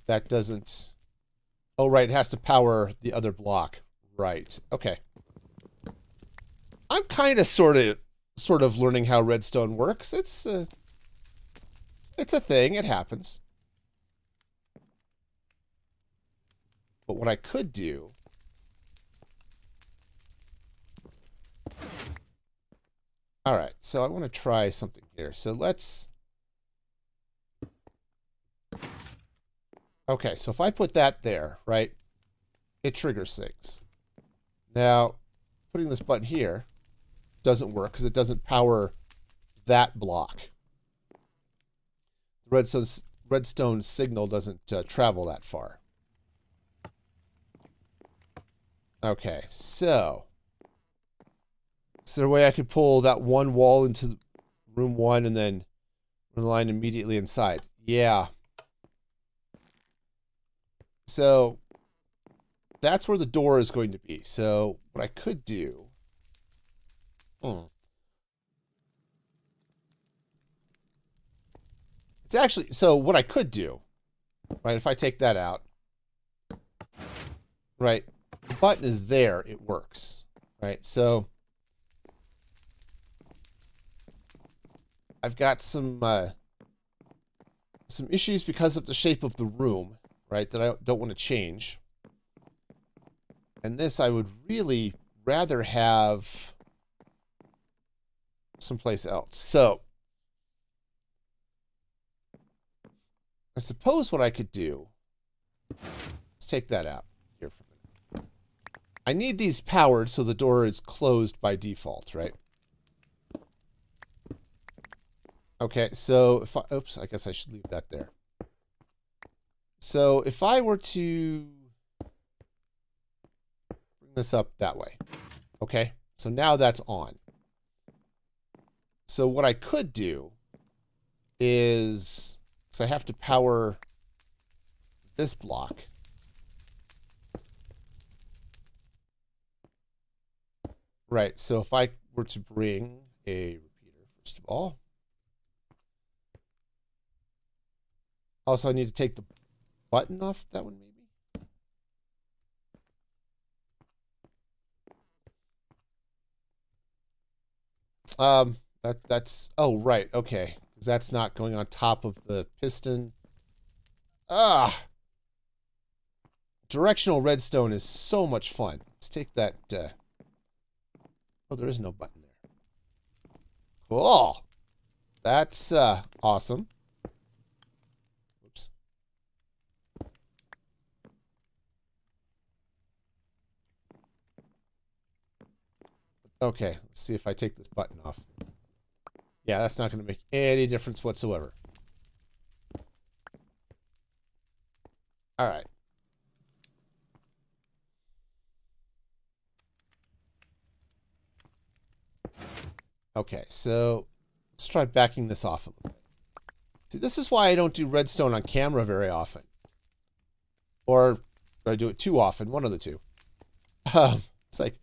That doesn't... Oh, right, it has to power the other block. Right, okay. I'm kind of sort of learning how redstone works. It's a thing, it happens. But what I could do... Alright, so I want to try something here. So let's... Okay, so if I put that there, right, it triggers things. Now, putting this button here doesn't work because it doesn't power that block. The redstone signal doesn't travel that far. Okay, so... Is there a way I could pull that one wall into room 1 and then run the line immediately inside? Yeah. So, that's where the door is going to be. So, what I could do... It's actually... So, what I could do... Right, if I take that out... Right, the button is there, it works. Right, so... I've got some issues because of the shape of the room, right, that I don't want to change. And this I would really rather have someplace else. So, I suppose what I could do, let's take that out here for a minute. I need these powered so the door is closed by default, right? Okay, so if I, oops, I guess I should leave that there. So if I were to bring this up that way, okay, so now that's on. So what I could do is, because I have to power this block. Right, so if I were to bring a repeater, first of all. Also, I need to take the button off that one, maybe? That's, oh, right, okay. Because that's not going on top of the piston. Ah! Directional redstone is so much fun. Let's take that, oh, there is no button there. Cool! That's, awesome. Oops. Okay, let's see if I take this button off. Yeah, that's not going to make any difference whatsoever. All right. Okay, so let's try backing this off a little bit. See, this is why I don't do redstone on camera very often. Or I do it too often, one of the two. It's like,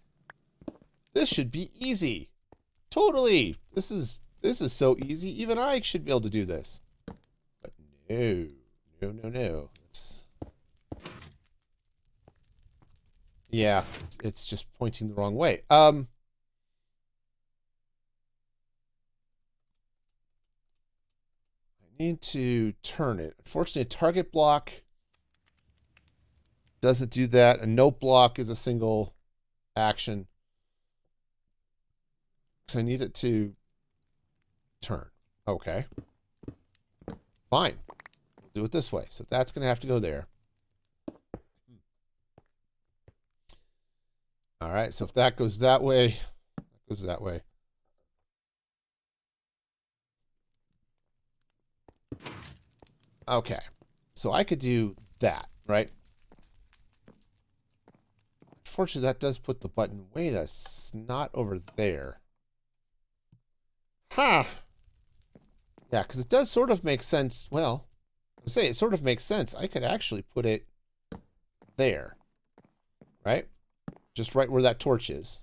this should be easy. Totally. This is so easy. Even I should be able to do this. But no. No. Yeah, it's just pointing the wrong way. I need to turn it. Unfortunately, a target block doesn't do that. A note block is a single action. So I need it to turn. Okay. Fine. We'll do it this way. So that's going to have to go there. All right. So if that goes that way, that goes that way. Okay. So I could do that, right? Unfortunately, that does put the button way that's not over there. Huh. Yeah, because it does sort of make sense. Well, I say it sort of makes sense. I could actually put it there. Right? Just right where that torch is.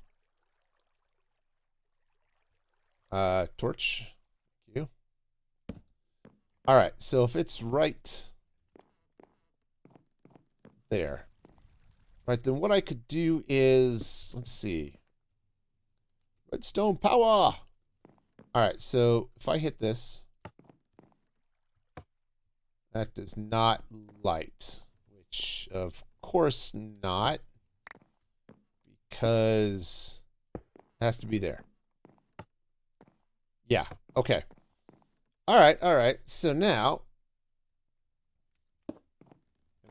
Torch. Thank you. All right, so if it's right there. Right, then what I could do is, let's see. Redstone power. All right, so if I hit this, that does not light, which of course not, because it has to be there. Yeah, okay. All right. So now,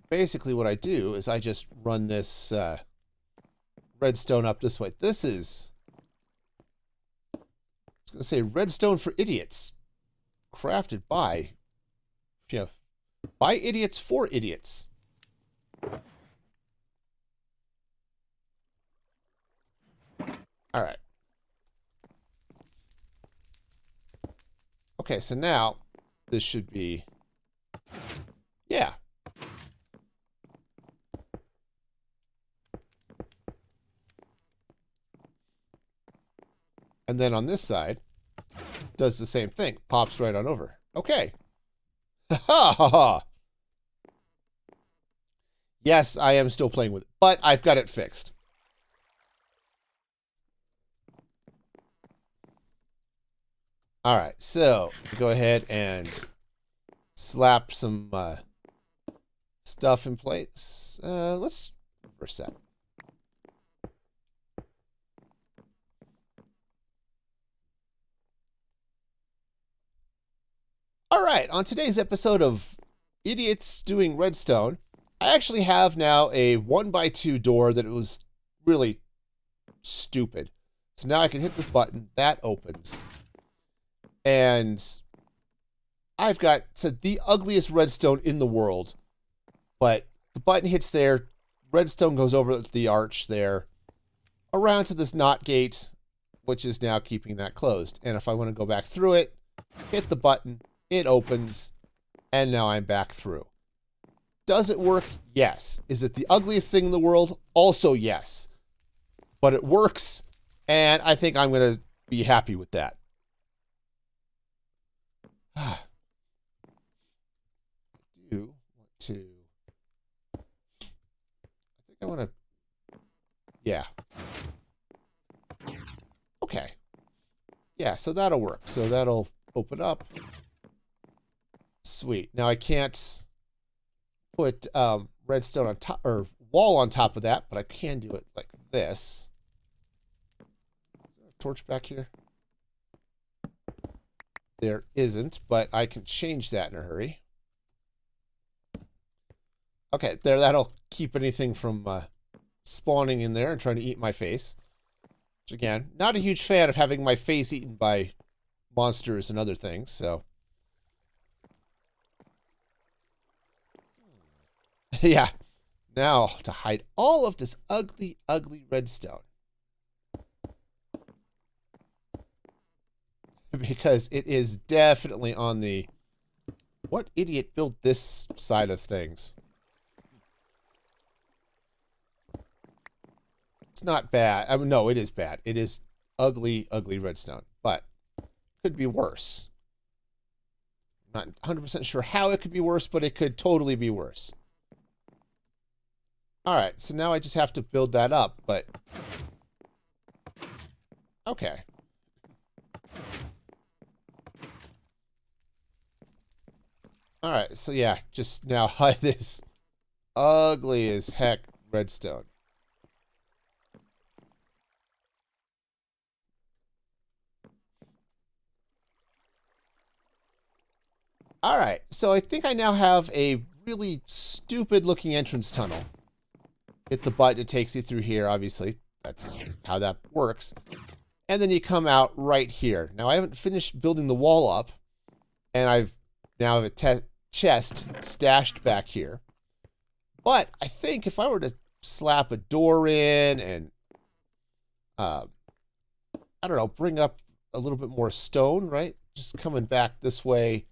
basically what I do is I just run this redstone up this way. This is, I was going to say redstone for idiots. Crafted by, by idiots for idiots. All right. Okay, so now this should be, yeah. And then on this side, does the same thing. Pops right on over. Okay. Ha ha ha. Yes, I am still playing with it, but I've got it fixed. All right, so go ahead and slap some stuff in place. Let's reverse that. All right, on today's episode of Idiots Doing Redstone, I actually have now a 1x2 door that was really stupid. So now I can hit this button, that opens. And I've got the ugliest redstone in the world. But the button hits there, redstone goes over the arch there, around to this NOT gate, which is now keeping that closed. And if I want to go back through it, hit the button, it opens, and now I'm back through. Does it work? Yes. Is it the ugliest thing in the world? Also yes. But it works, And I think I'm going to be happy with that. I do want to... I think I want to... Yeah. Okay. Yeah, so that'll work. So that'll open up. Sweet. Now I can't put redstone on top, or wall on top of that, but I can do it like this. Is there a torch back here? There isn't, but I can change that in a hurry. Okay, there, that'll keep anything from spawning in there and trying to eat my face. Which, again, not a huge fan of having my face eaten by monsters and other things, so... Yeah. Now, to hide all of this ugly, ugly redstone. Because it is definitely on the... What idiot built this side of things? It's not bad. I mean, no, it is bad. It is ugly, ugly redstone. But could be worse. I'm not 100% sure how it could be worse, but it could totally be worse. Alright, so now I just have to build that up, but... Okay. Alright, so yeah, just now hide this ugly as heck redstone. Alright, so I think I now have a really stupid looking entrance tunnel. Hit the button, it takes you through here, obviously. That's how that works. And then you come out right here. Now, I haven't finished building the wall up, and I've now have a chest stashed back here. But I think if I were to slap a door in and, I don't know, bring up a little bit more stone, right? Just coming back this way,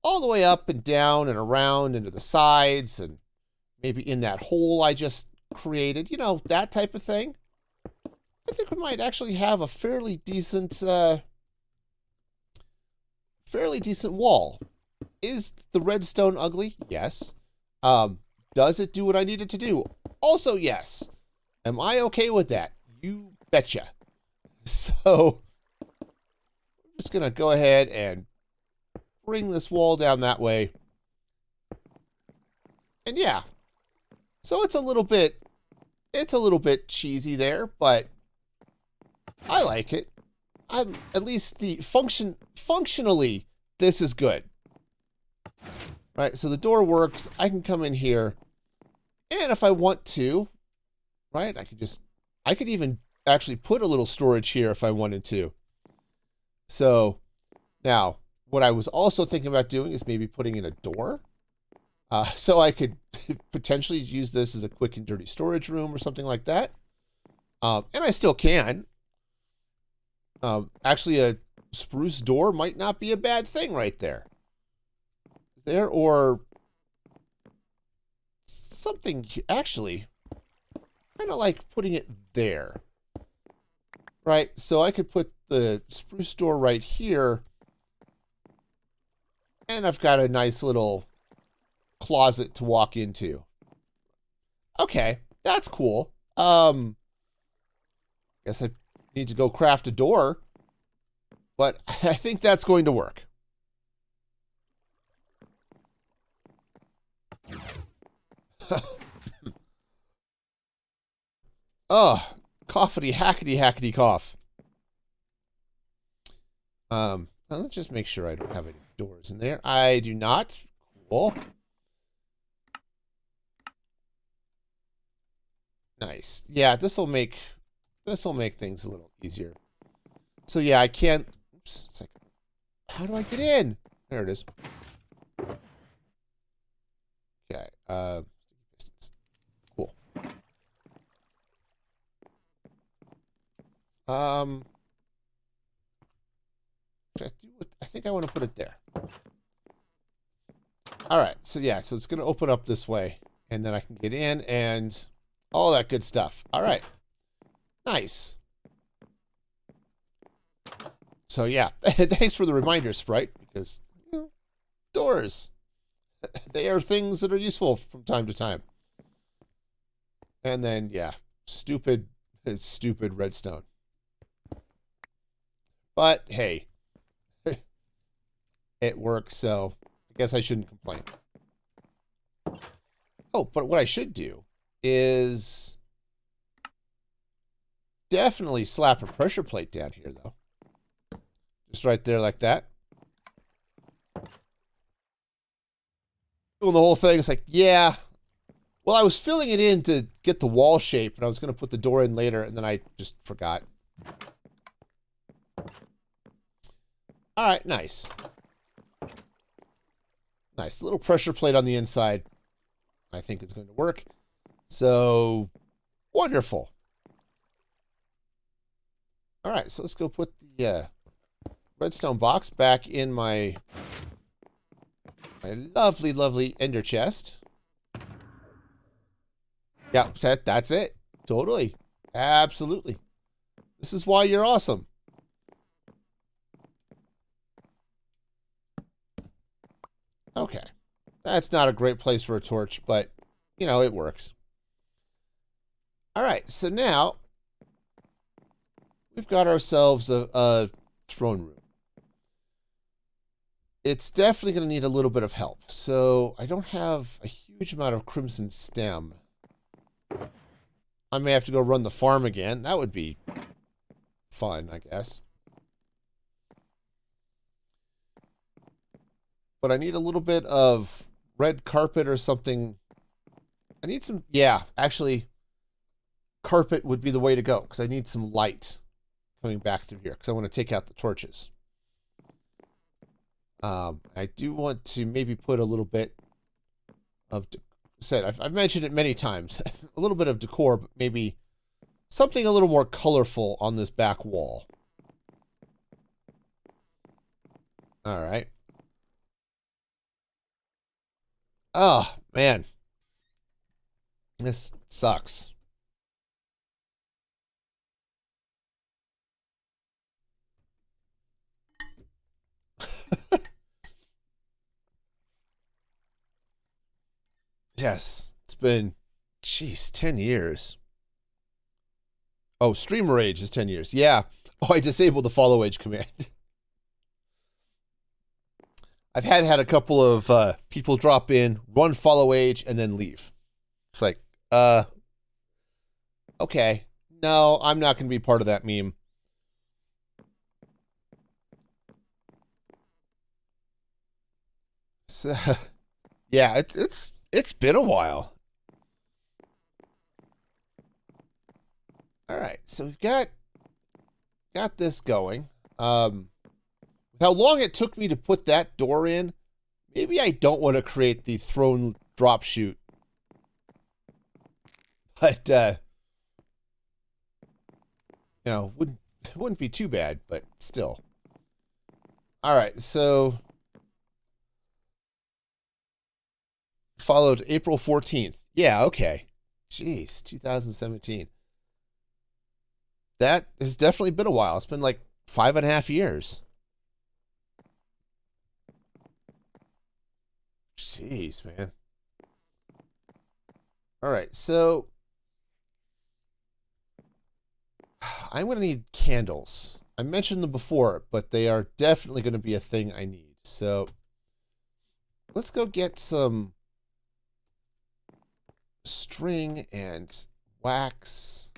all the way up and down and around into the sides and maybe in that hole I just created, you know, that type of thing. I think we might actually have a fairly decent wall. Is the redstone ugly? Yes. Does it do what I need it to do? Also, yes. Am I okay with that? You betcha. So, I'm just going to go ahead and bring this wall down that way. And yeah. So it's a little bit cheesy there, but I like it. At least the functionally, this is good. Right, so the door works. I can come in here, and if I want to, right, I could even actually put a little storage here if I wanted to. So now, what I was also thinking about doing is maybe putting in a door. So I could potentially use this as a quick and dirty storage room or something like that. And I still can. Actually, a spruce door might not be a bad thing right there. Or something, actually, kind of like putting it there. Right, so I could put the spruce door right here. And I've got a nice little closet to walk into. Okay, that's cool. Guess I need to go craft a door, but I think that's going to work. Oh, coughity hackety hackety cough. Now let's just make sure I don't have any doors in there. I do not. Cool. Nice. Yeah, this will make things a little easier. So yeah, I can't. Oops, it's like, how do I get in? There it is. Okay. Cool. I think I want to put it there. All right. So yeah, so it's going to open up this way, and then I can get in and all that good stuff. All right. Nice. So yeah, thanks for the reminder, Sprite, because doors, they are things that are useful from time to time. And then yeah, stupid redstone. But hey, it works, so I guess I shouldn't complain. Oh, but what I should do is definitely slap a pressure plate down here, though. Just right there like that. Doing the whole thing, it's like, yeah. Well, I was filling it in to get the wall shape, and I was going to put the door in later, and then I just forgot. All right, nice. Nice. Little pressure plate on the inside. I think it's going to work. So, wonderful. All right, so let's go put the redstone box back in my lovely, lovely ender chest. Yeah, that's it. Totally. Absolutely. This is why you're awesome. Okay. That's not a great place for a torch, but, you know, it works. All right, so now we've got ourselves a throne room. It's definitely going to need a little bit of help. So I don't have a huge amount of crimson stem. I may have to go run the farm again. That would be fun, I guess. But I need a little bit of red carpet or something. I need some, yeah, actually, carpet would be the way to go, because I need some light coming back through here, because I want to take out the torches. I do want to maybe put a little bit of, I've mentioned it many times, a little bit of decor, but maybe something a little more colorful on this back wall. All right. Oh, man. This sucks. Yes, it's been, jeez, 10 years. Oh, Streamer Age is 10 years. Yeah. Oh, I disabled the follow age command. I've had a couple of people drop in, run follow age, and then leave. It's like, okay. No, I'm not going to be part of that meme. So, yeah, it's been a while. All right, so we've got this going. How long it took me to put that door in, maybe I don't want to create the throne drop chute. But you know, wouldn't be too bad, but still. All right, so followed April 14th. Yeah, okay. Jeez, 2017. That has definitely been a while. It's been like 5.5 years. Jeez, man. All right, so I'm going to need candles. I mentioned them before, but they are definitely going to be a thing I need. So let's go get some string and wax.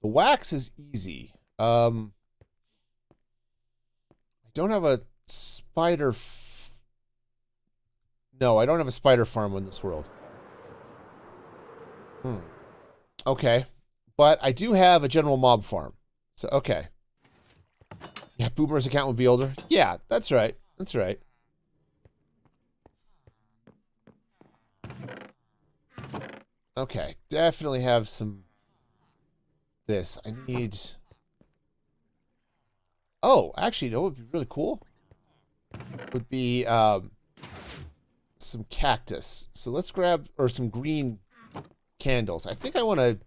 The wax is easy. I don't have a spider. No, I don't have a spider farm in this world. Okay. But I do have a general mob farm. So, okay. Yeah, Boomer's account would be older. Yeah, that's right. That's right. Okay, definitely have some this. I need... Oh, actually, you know what would be really cool? Would be some cactus. So let's grab, or some green candles. I think I want to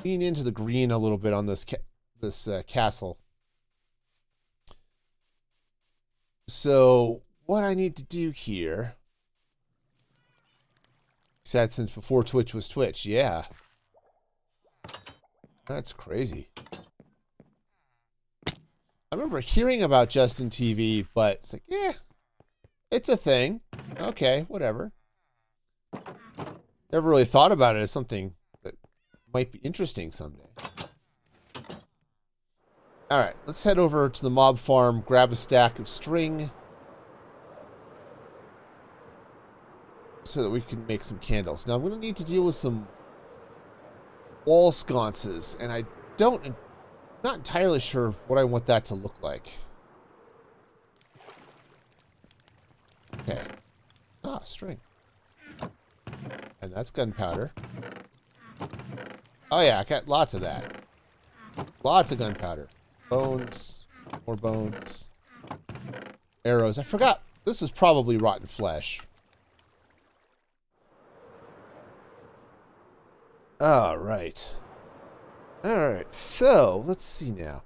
lean into the green a little bit on this this castle. So what I need to do here, said since before Twitch was Twitch, yeah. That's crazy. I remember hearing about Justin TV, but it's like, yeah, it's a thing. Okay, whatever. Never really thought about it as something that might be interesting someday. Alright, let's head over to the mob farm, grab a stack of string so that we can make some candles. Now I'm going to need to deal with some wall sconces, and I'm not entirely sure what I want that to look like. Okay. Ah, string. And that's gunpowder. Oh yeah, I got lots of that. Lots of gunpowder. Bones. More bones. Arrows. I forgot. This is probably rotten flesh. Alright. Alright, so let's see now.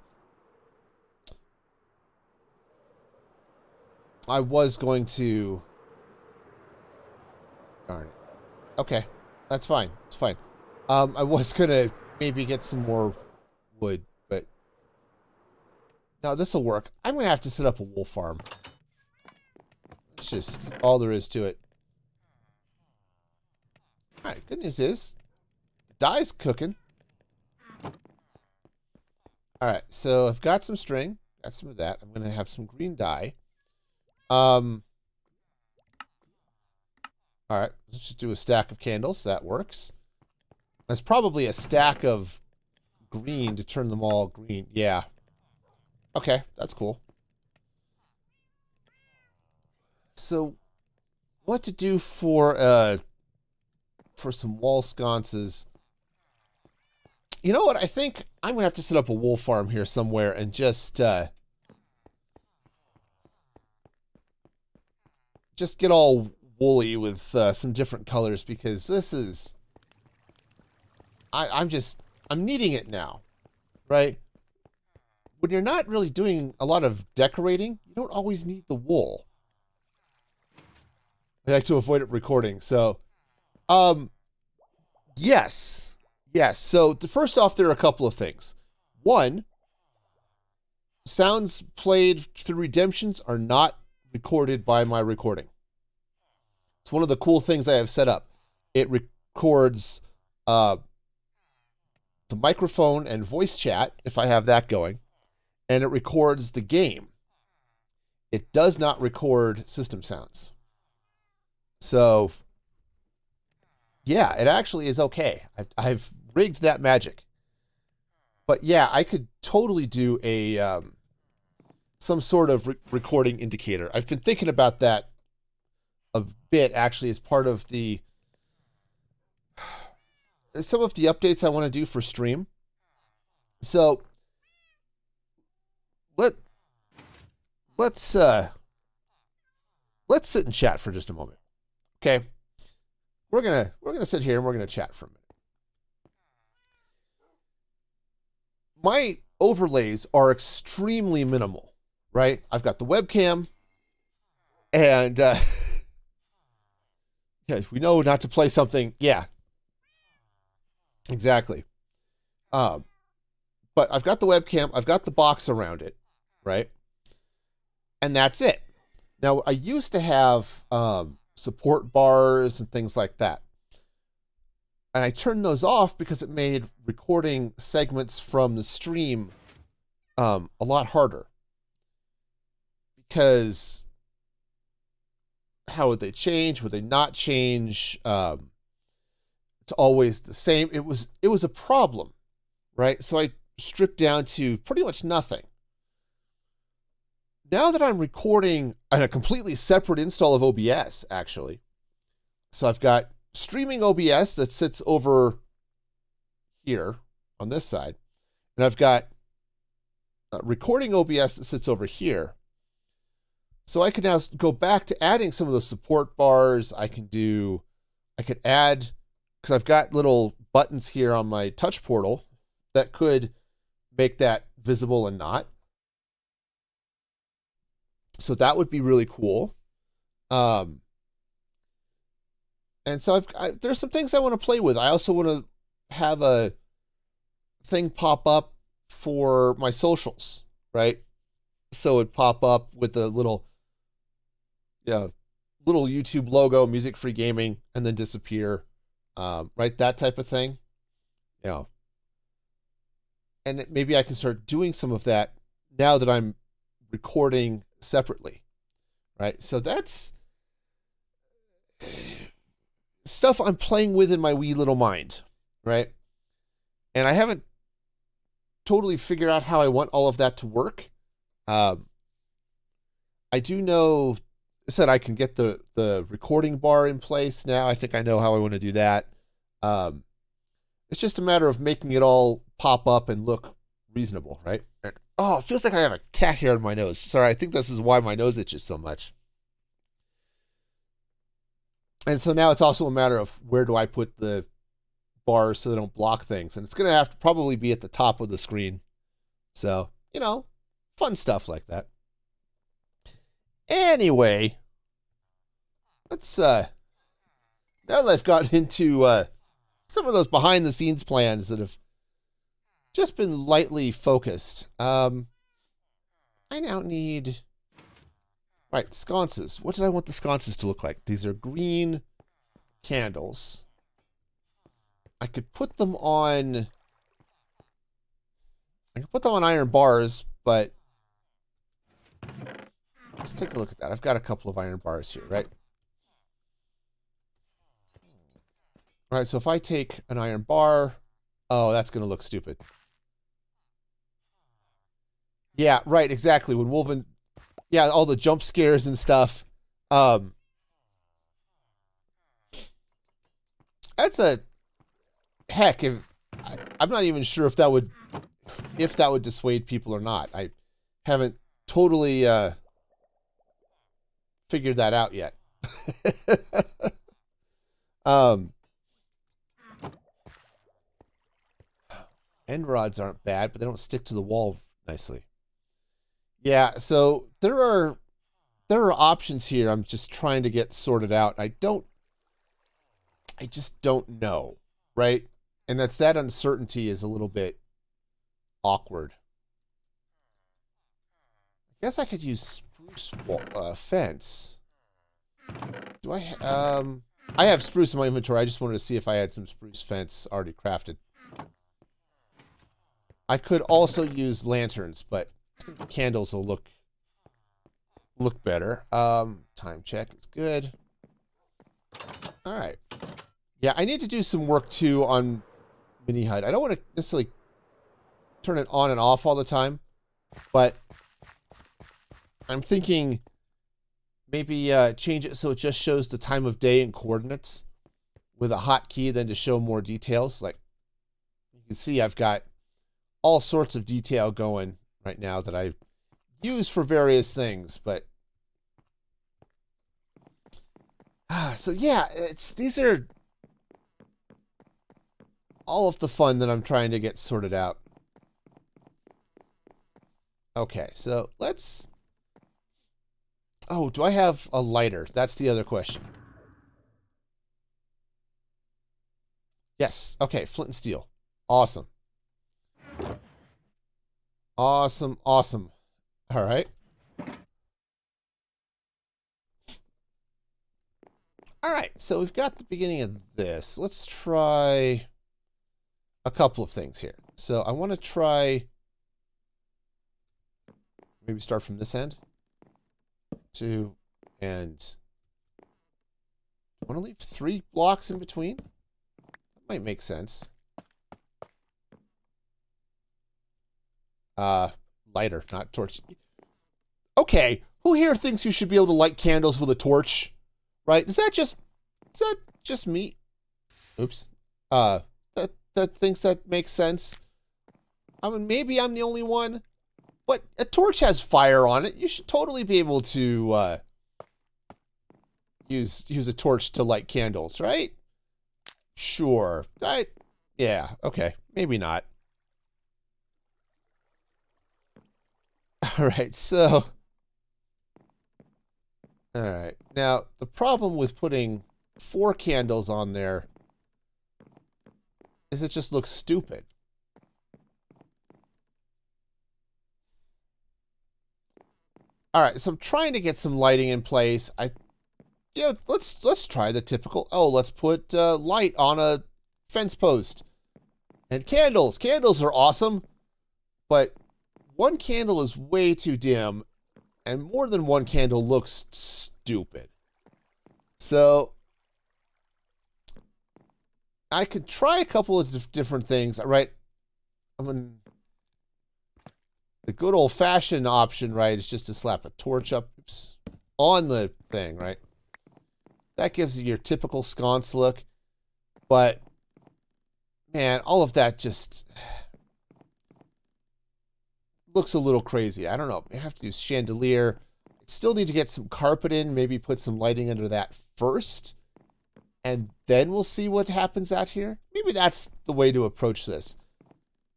I was going to... Darn it. Okay, that's fine. It's fine. I was gonna maybe get some more wood, but no, this will work. I'm gonna have to set up a wool farm. That's just all there is to it. All right. Good news is, the dye's cooking. All right. So I've got some string. Got some of that. I'm gonna have some green dye. All right, let's just do a stack of candles. That works. There's probably a stack of green to turn them all green. Yeah. Okay, that's cool. So, what to do for some wall sconces? You know what? I think I'm gonna have to set up a wool farm here somewhere and just get all woolly with some different colors, because this is... I'm needing it now, right? When you're not really doing a lot of decorating, you don't always need the wool. I like to avoid it recording, so... Yes. Yes, so first off, there are a couple of things. One, sounds played through Redemptions are not recorded by my recording. It's one of the cool things I have set up. It records the microphone and voice chat, if I have that going, and it records the game. It does not record system sounds. So, yeah, it actually is okay. I've rigged that magic. But yeah, I could totally do a some sort of recording indicator. I've been thinking about that a bit, actually, as part of some of the updates I want to do for stream. So let's sit and chat for just a moment. Okay, we're gonna sit here and we're gonna chat for a minute. My overlays are extremely minimal, right? I've got the webcam, and yeah, we know not to play something. Yeah, exactly. But I've got the webcam. I've got the box around it, right? And that's it. Now, I used to have support bars and things like that. And I turned those off because it made recording segments from the stream a lot harder. Because how would they change? Would they not change? It's always the same. It was a problem, right? So I stripped down to pretty much nothing. Now that I'm recording on a completely separate install of OBS, actually, so I've got streaming OBS that sits over here on this side, and I've got recording OBS that sits over here. So I can now go back to adding some of the support bars. I could add, because I've got little buttons here on my touch portal that could make that visible and not. So that would be really cool. And so there's some things I want to play with. I also want to have a thing pop up for my socials, right? So it'd pop up with a little YouTube logo, Music Free Gaming, and then disappear, right? That type of thing, And maybe I can start doing some of that now that I'm recording separately, right? So that's stuff I'm playing with in my wee little mind, right? And I haven't totally figured out how I want all of that to work. I do know, I said I can get the recording bar in place now. I think I know how I want to do that. It's just a matter of making it all pop up and look reasonable, right? And, it feels like I have a cat hair on my nose. Sorry, I think this is why my nose itches so much. And so now it's also a matter of where do I put the bars so they don't block things. And it's going to have to probably be at the top of the screen. So, fun stuff like that. Anyway, let's, now that I've gotten into some of those behind the scenes plans that have just been lightly focused, I now need, right, sconces. What did I want the sconces to look like? These are green candles. I could put them on iron bars, but let's take a look at that. I've got a couple of iron bars here, right? All right, so if I take an iron bar, that's going to look stupid. Yeah, right, exactly. When Wolven, all the jump scares and stuff. That's a heck. I'm not even sure if that would dissuade people or not. I haven't totally figured that out yet. End rods aren't bad, but they don't stick to the wall nicely. Yeah, so there are options here. I'm just trying to get sorted out. I just don't know, right? And that uncertainty is a little bit awkward. I guess I could use spruce fence. Do I have spruce in my inventory. I just wanted to see if I had some spruce fence already crafted. I could also use lanterns, but I think the candles will look better. Time check is good. All right. Yeah, I need to do some work too on Mini HUD. I don't want to necessarily turn it on and off all the time, but I'm thinking maybe change it so it just shows the time of day and coordinates with a hotkey, then to show more details. Like you can see, I've got all sorts of detail going right now that I use for various things, but so yeah, these are all of the fun that I'm trying to get sorted out. Okay, so let's... Oh, do I have a lighter? That's the other question. Yes. Okay, flint and steel. Awesome. Awesome, awesome. All right. All right, so we've got the beginning of this. Let's try a couple of things here. So I want to try... Maybe start from this end. 2, and I want to leave 3 blocks in between. That might make sense. Lighter, not torch. Okay, who here thinks you should be able to light candles with a torch? Right? Is that just me? Oops. That thinks that makes sense. I mean, maybe I'm the only one. But a torch has fire on it. You should totally be able to use a torch to light candles, right? Sure. Yeah, okay. Maybe not. All right, so. All right. Now, the problem with putting 4 candles on there is it just looks stupid. All right, so I'm trying to get some lighting in place. Let's try the typical. Oh, let's put light on a fence post and candles. Candles are awesome, but one candle is way too dim, and more than one candle looks stupid. So I could try a couple of different things, right? The good old-fashioned option, right, is just to slap a torch up on the thing, right? That gives you your typical sconce look. But, man, all of that just looks a little crazy. I don't know. I have to do chandelier. Still need to get some carpet in, maybe put some lighting under that first. And then we'll see what happens out here. Maybe that's the way to approach this.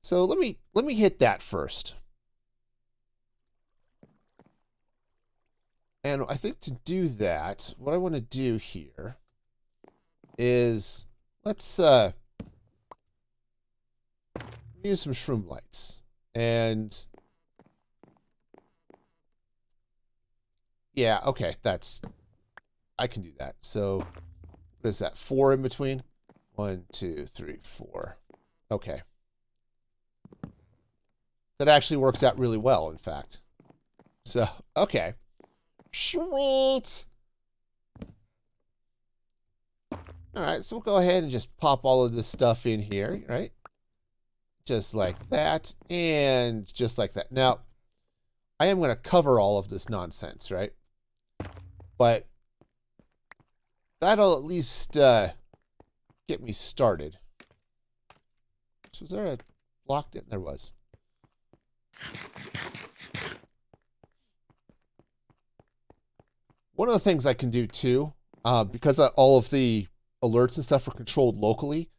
So let me hit that first. And I think to do that, what I want to do here is let's use some shroom lights. And yeah, okay, I can do that. So what is that? 4 in between? 1, 2, 3, 4. Okay. That actually works out really well, in fact. So, okay. Sweet. All right, so we'll go ahead and just pop all of this stuff in here, right? Just like that, and just like that. Now, I am going to cover all of this nonsense, right? But that'll at least get me started. So was there a blocked in? There was. One of the things I can do too, because all of the alerts and stuff are controlled locally,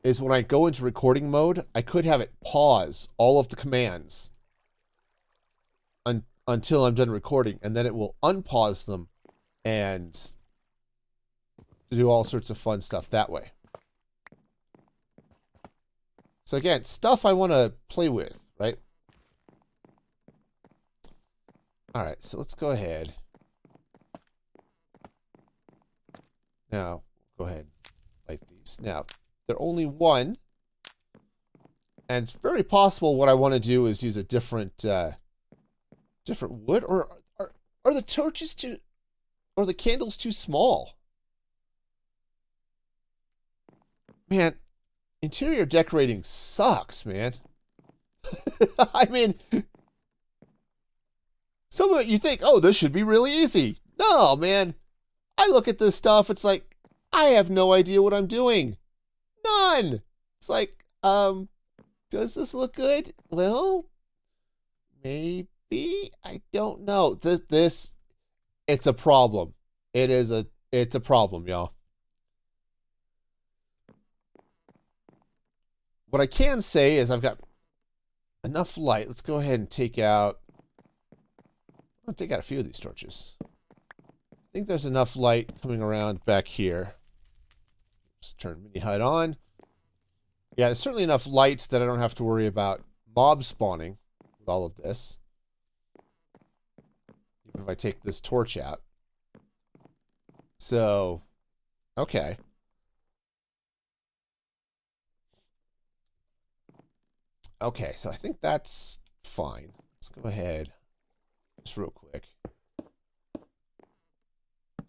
is when I go into recording mode, I could have it pause all of the commands until I'm done recording, and then it will unpause them and do all sorts of fun stuff that way. So again, stuff I want to play with, right? All right, so let's go ahead. Now, go ahead, light these. Now, they're only 1, and it's very possible what I want to do is use a different wood, or are the torches too, or the candles too small? Man, interior decorating sucks, man. I mean, some of it you think, oh, this should be really easy. No, man. I look at this stuff, it's like, I have no idea what I'm doing. None. It's like, does this look good? Well, maybe. I don't know. This, it's a problem. It's a problem, y'all. What I can say is I've got enough light. Let's go ahead and take out, I'll take out a few of these torches. I think there's enough light coming around back here. Just turn mini HUD on. Yeah, there's certainly enough lights that I don't have to worry about mob spawning with all of this. Even if I take this torch out. So, okay. Okay, so I think that's fine. Let's go ahead, just real quick.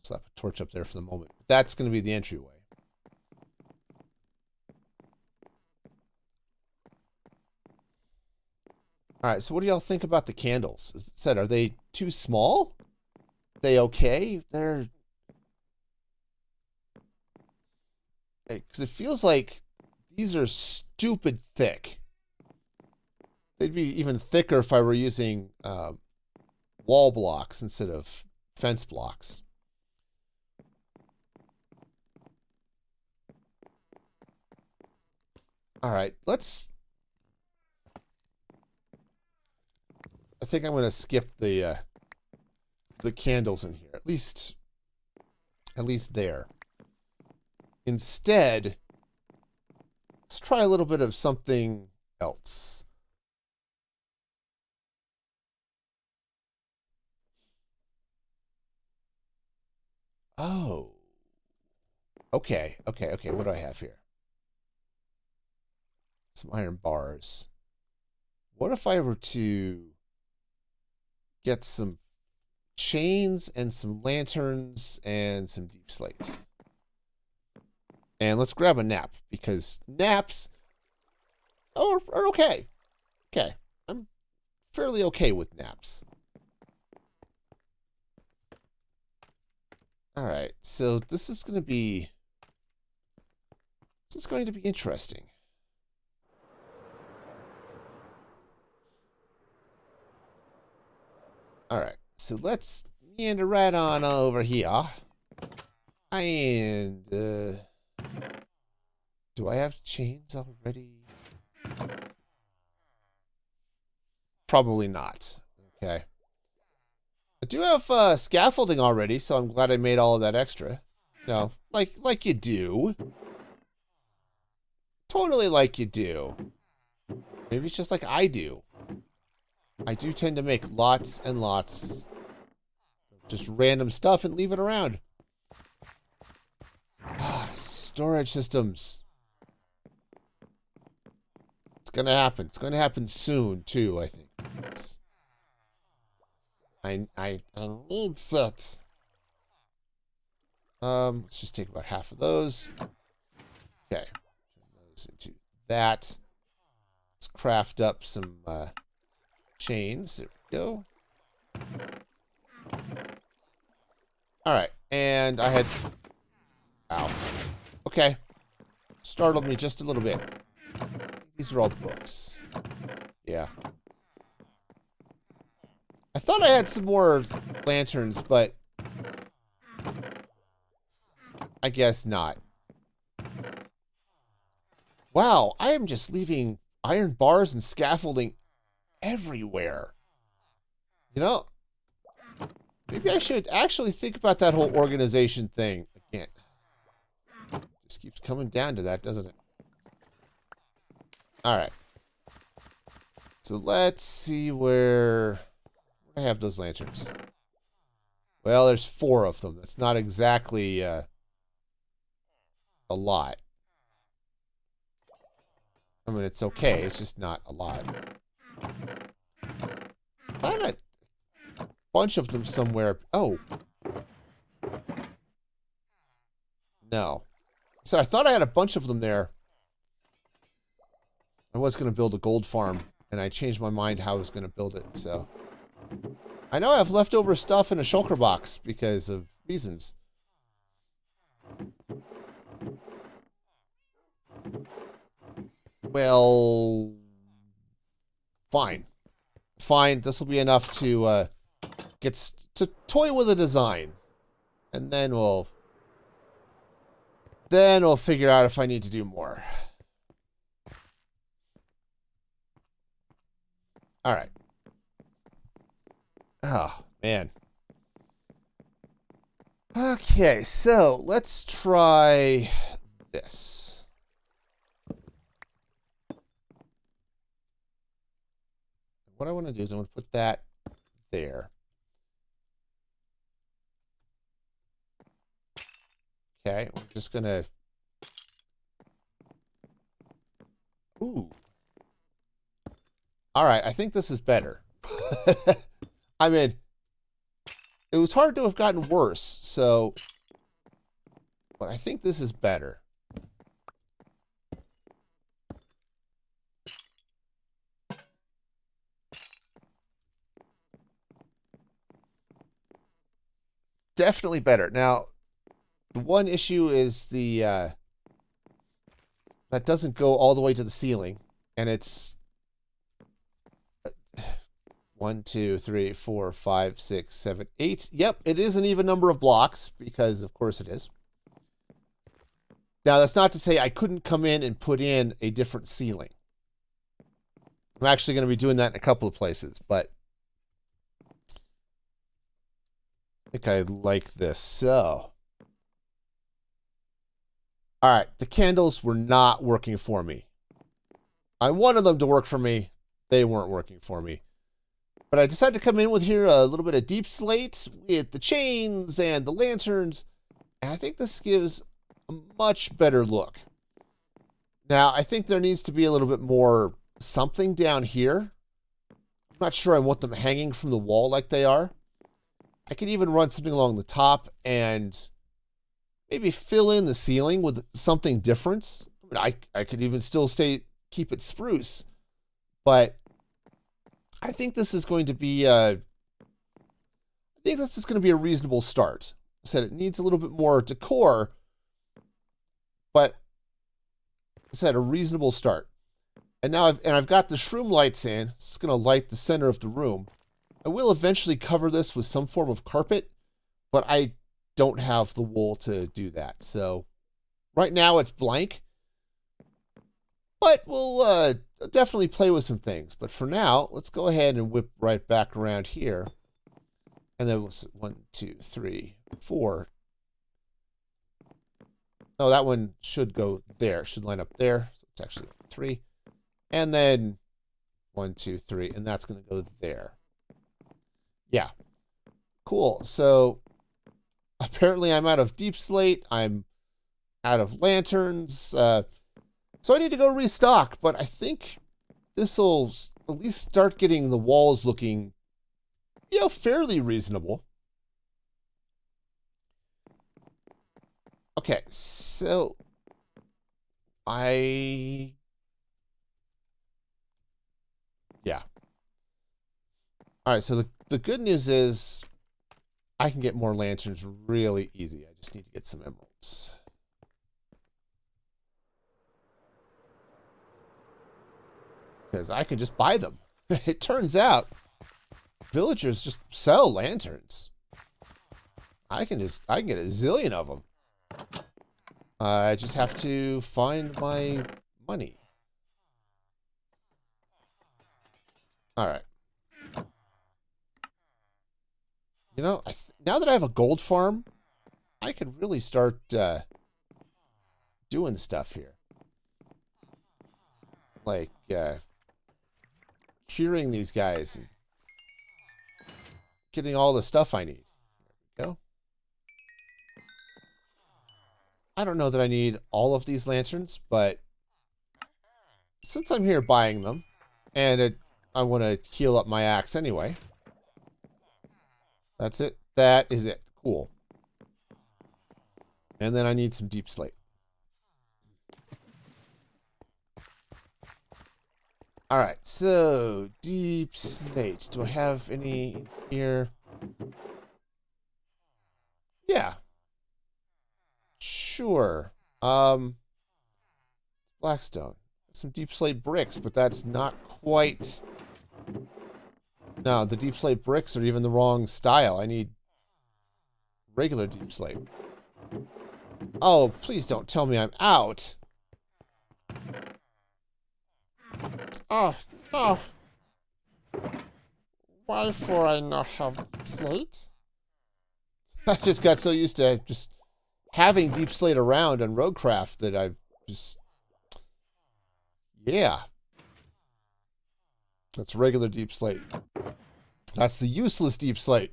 Slap a torch up there for the moment. That's going to be the entryway. All right, so what do y'all think about the candles? As I said, are they too small? Are they okay? They're... Because it feels like these are stupid thick. They'd be even thicker if I were using wall blocks instead of fence blocks. All right, let's... think I'm gonna skip the candles in here. At least there. Instead, let's try a little bit of something else. Oh. Okay. What do I have here? Some iron bars. What if I were to get some chains and some lanterns and some deep slates? And let's grab a nap, because naps are okay. Okay. I'm fairly okay with naps. Alright, so this is going to be interesting. Alright, so let's meander right on over here. And, do I have chains already? Probably not. Okay. I do have scaffolding already, so I'm glad I made all of that extra. You know, like you do. Totally like you do. Maybe it's just like I do. I do tend to make lots and lots of just random stuff and leave it around. Storage systems. It's gonna happen. It's gonna happen soon too, I think. I need sets. Let's just take about half of those. Okay. Turn those into that. Let's craft up some chains. There we go. Alright, and I had... Ow. Okay. Startled me just a little bit. These are all books. Yeah. I thought I had some more lanterns, but I guess not. Wow, I am just leaving iron bars and scaffolding everywhere. You know, maybe I should actually think about that whole organization thing again. Just keeps coming down to that, doesn't it? All right. So let's see where I have those lanterns. Well, there's 4 of them. That's not exactly a lot. I mean, it's okay. It's just not a lot. I had a bunch of them somewhere. Oh. No. So I thought I had a bunch of them there. I was going to build a gold farm, and I changed my mind how I was going to build it, so. I know I have leftover stuff in a shulker box because of reasons. Well, fine. Fine, this will be enough to to toy with a design. And then we'll figure out if I need to do more. All right. Oh, man. Okay, so let's try this. What I want to do is I want to put that there. Okay, we're just going to... Ooh. All right, I think this is better. I mean, it was hard to have gotten worse, so... But I think this is better. Definitely better. Now, the one issue is the... that doesn't go all the way to the ceiling, and it's... 1, 2, 3, 4, 5, 6, 7, 8. Yep, it is an even number of blocks, because of course it is. Now, that's not to say I couldn't come in and put in a different ceiling. I'm actually going to be doing that in a couple of places, but think I like this. So, all right, the candles were not working for me. I wanted them to work for me. They weren't working for me. But I decided to come in with here a little bit of deep slate with the chains and the lanterns. And I think this gives a much better look. Now, I think there needs to be a little bit more something down here. I'm not sure I want them hanging from the wall like they are. I could even run something along the top and maybe fill in the ceiling with something different. I mean, I could even still keep it spruce. But I think this is going to be a reasonable start. I said it needs a little bit more decor, but I said a reasonable start. And now I've got the shroom lights in. It's going to light the center of the room. I will eventually cover this with some form of carpet, but I don't have the wool to do that. So right now it's blank, but we'll definitely play with some things. But for now, let's go ahead and whip right back around here. And then 1, 2, 3, 4. No, that one should go there. Should line up there. So it's actually 3. And then 1, 2, 3. And that's going to go there. Yeah. Cool. So apparently I'm out of deep slate. I'm out of lanterns. So I need to go restock. But I think this will at least start getting the walls looking, you know, fairly reasonable. Okay, so yeah. All right, so the good news is I can get more lanterns really easy. I just need to get some emeralds. Because I can just buy them. It turns out villagers just sell lanterns. I can get a zillion of them. I just have to find my money. All right. You know, now that I have a gold farm, I could really start doing stuff here. Like curing these guys and getting all the stuff I need. There we go. I don't know that I need all of these lanterns, but since I'm here buying them, and I want to heal up my axe anyway. That's it. That is it. Cool. And then I need some deep slate. All right, so deep slate. Do I have any here? Yeah. Sure. Blackstone. Some deep slate bricks, but that's not quite. No, the deep slate bricks are even the wrong style. I need regular deep slate. Oh, please don't tell me I'm out. Oh, no. Why for I not have deep slate? I just got so used to just having deep slate around on Roguecraft that I've just... Yeah. That's regular deep slate. That's the useless deep slate.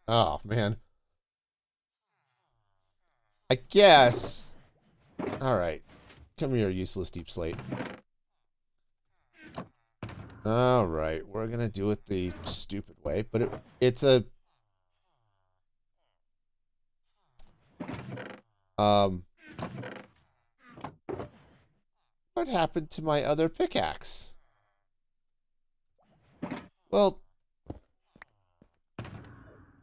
Oh, man. I guess... Alright. Come here, useless deep slate. Alright, we're gonna do it the stupid way, but it's a... What happened to my other pickaxe? Well...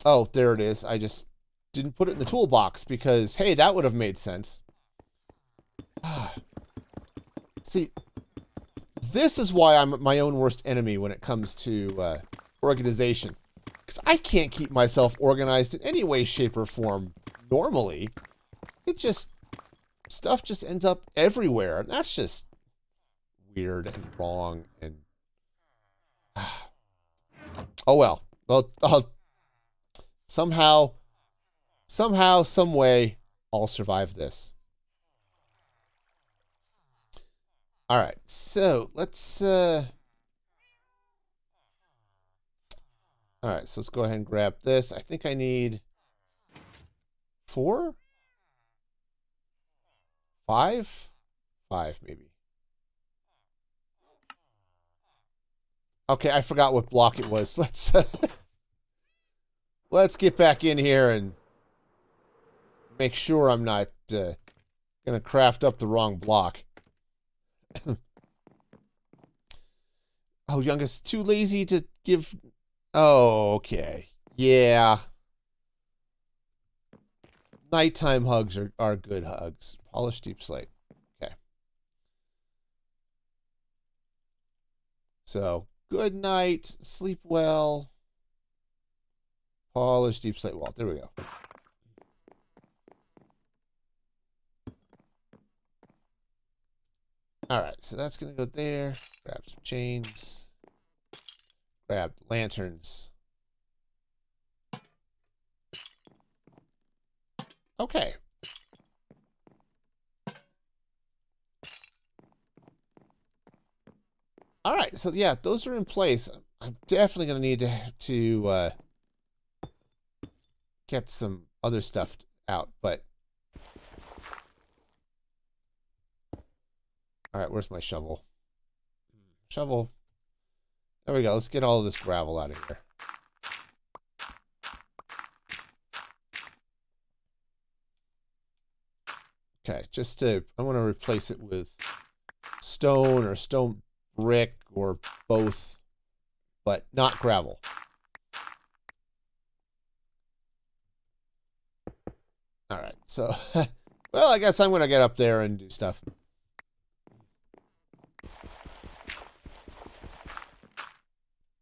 Oh, there it is. I just didn't put it in the toolbox because, hey, that would have made sense. See, this is why I'm my own worst enemy when it comes to organization. Because I can't keep myself organized in any way, shape, or form normally. It just... Stuff just ends up everywhere. And that's just weird and wrong and... Oh well. Well, somehow, some way, I'll survive this. All right, so let's. All right, so let's go ahead and grab this. I think I need 4, 5, 5 maybe. Okay, I forgot what block it was. Let's get back in here and make sure I'm not gonna craft up the wrong block. Oh, youngest, too lazy to give. Oh, okay. Yeah. Nighttime hugs are good hugs. Polished deep slate. Okay. So, good night. Sleep well. Polished deep slate wall. There we go. Alright, so that's going to go there. Grab some chains. Grab lanterns. Okay. Alright, so yeah, those are in place. I'm definitely going to need to get some other stuff out, but... Alright, where's my shovel? Shovel. There we go. Let's get all of this gravel out of here. Okay, I want to replace it with stone or stone brick or both, but not gravel. Alright, so, well, I guess I'm going to get up there and do stuff.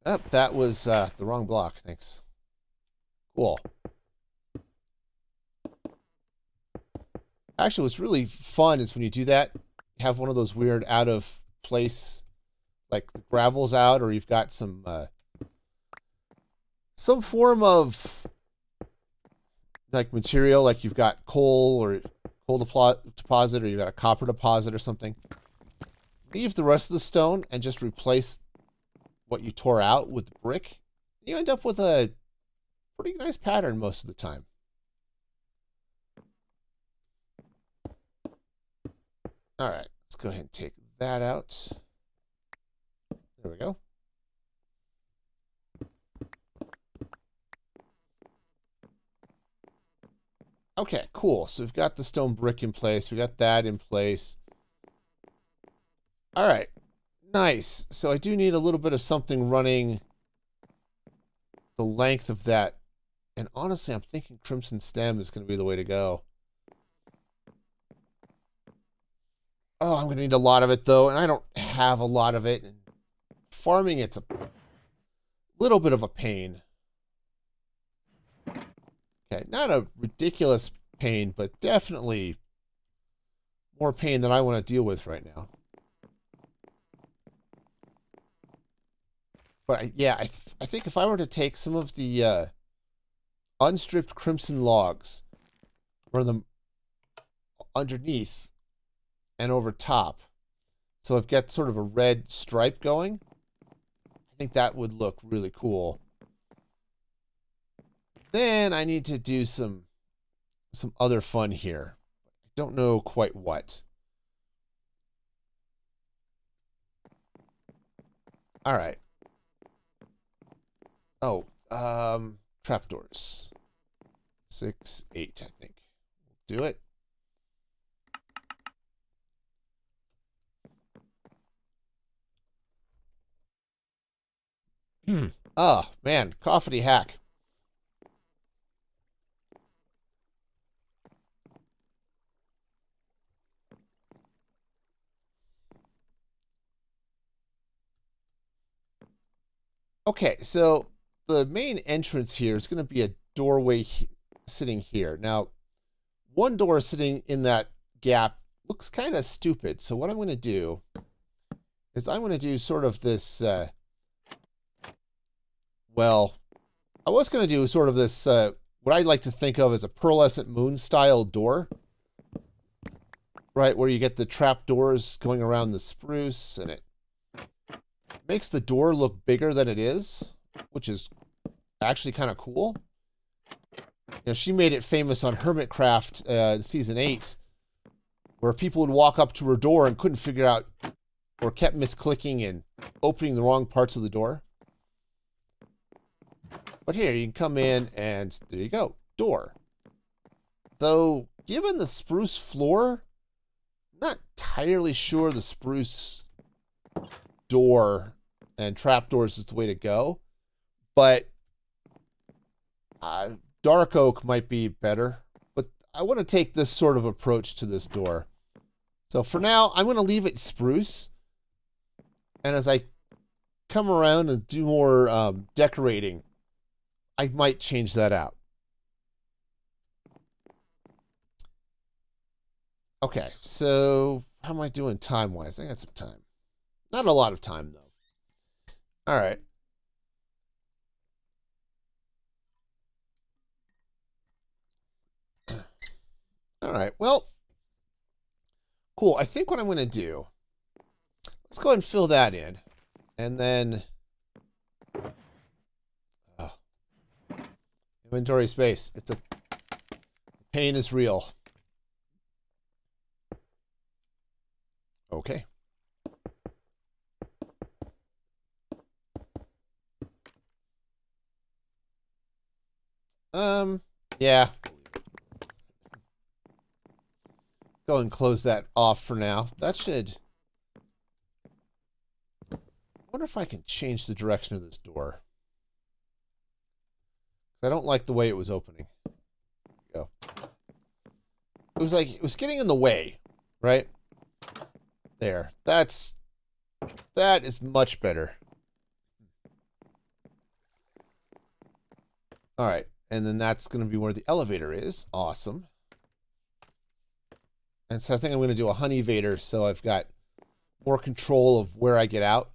Oh, that was the wrong block. Thanks. Cool. Actually, what's really fun is when you do that, you have one of those weird out of place, like the gravel's out, or you've got some form of like material, like you've got coal deposit, or you've got a copper deposit or something. Leave the rest of the stone and just replace what you tore out with brick. You end up with a pretty nice pattern most of the time. All right, let's go ahead and take that out. There we go. Okay, cool. So we've got the stone brick in place. We got that in place. All right. Nice. So I do need a little bit of something running the length of that. And honestly, I'm thinking Crimson Stem is going to be the way to go. Oh, I'm going to need a lot of it, though, and I don't have a lot of it. And farming, it's a little bit of a pain. Okay, not a ridiculous pain, but definitely more pain than I want to deal with right now. But I think if I were to take some of the unstripped crimson logs, run them underneath and over top, so I've got sort of a red stripe going, I think that would look really cool. Then I need to do some other fun here. I don't know quite what. All right. Oh, trapdoors. 6, 8, I think. Do it. Oh, man, coffee hack. Okay, so the main entrance here is going to be a doorway sitting here. Now, one door sitting in that gap looks kind of stupid. So what I'm going to do is I'm going to do sort of this, well, I was going to do sort of this, what I like to think of as a pearlescent moon style door. Right, where you get the trap doors going around the spruce, and it makes the door look bigger than it is, which is actually kind of cool. You know, she made it famous on Hermitcraft in Season 8, where people would walk up to her door and couldn't figure out, or kept misclicking and opening the wrong parts of the door. But here, you can come in, and there you go, door. Though, given the spruce floor, not entirely sure the spruce door and trapdoors is the way to go, but dark oak might be better. But I want to take this sort of approach to this door. So for now, I'm going to leave it spruce. And as I come around and do more decorating, I might change that out. Okay, so how am I doing time-wise? I got some time. Not a lot of time, though. All right. All right, well, cool. I think what I'm going to do, let's go ahead and fill that in. And then, inventory space. It's a, pain is real. Okay. Yeah. Go and close that off for now. That should... I wonder if I can change the direction of this door. I don't like the way it was opening. There we go. It was like, it was getting in the way, right? There. That is much better. All right. And then that's going to be where the elevator is. Awesome. And so I think I'm going to do a honey vader so I've got more control of where I get out.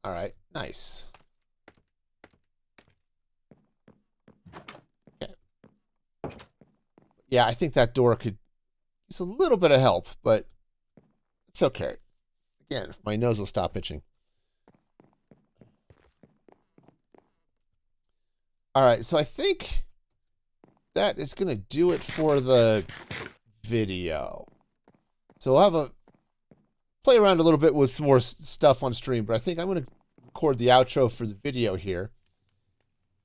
All right. Nice. Okay. Yeah, I think that door could use a little bit of help, but it's okay. Again, my nose will stop itching. All right, so I think that is going to do it for the video. So we'll have a play around a little bit with some more stuff on stream, but I think I'm going to record the outro for the video here.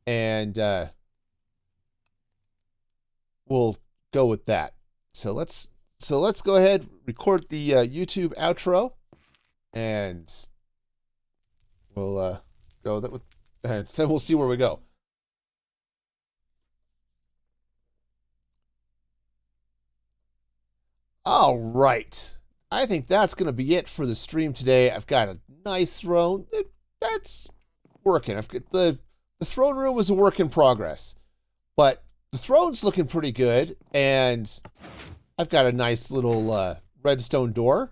And we'll go with that. So let's go ahead, record the YouTube outro, and we'll go that with, and then we'll see where we go. All right. I think that's going to be it for the stream today. I've got a nice throne. That's working. I've got the throne room is a work in progress, but the throne's looking pretty good, and I've got a nice little redstone door.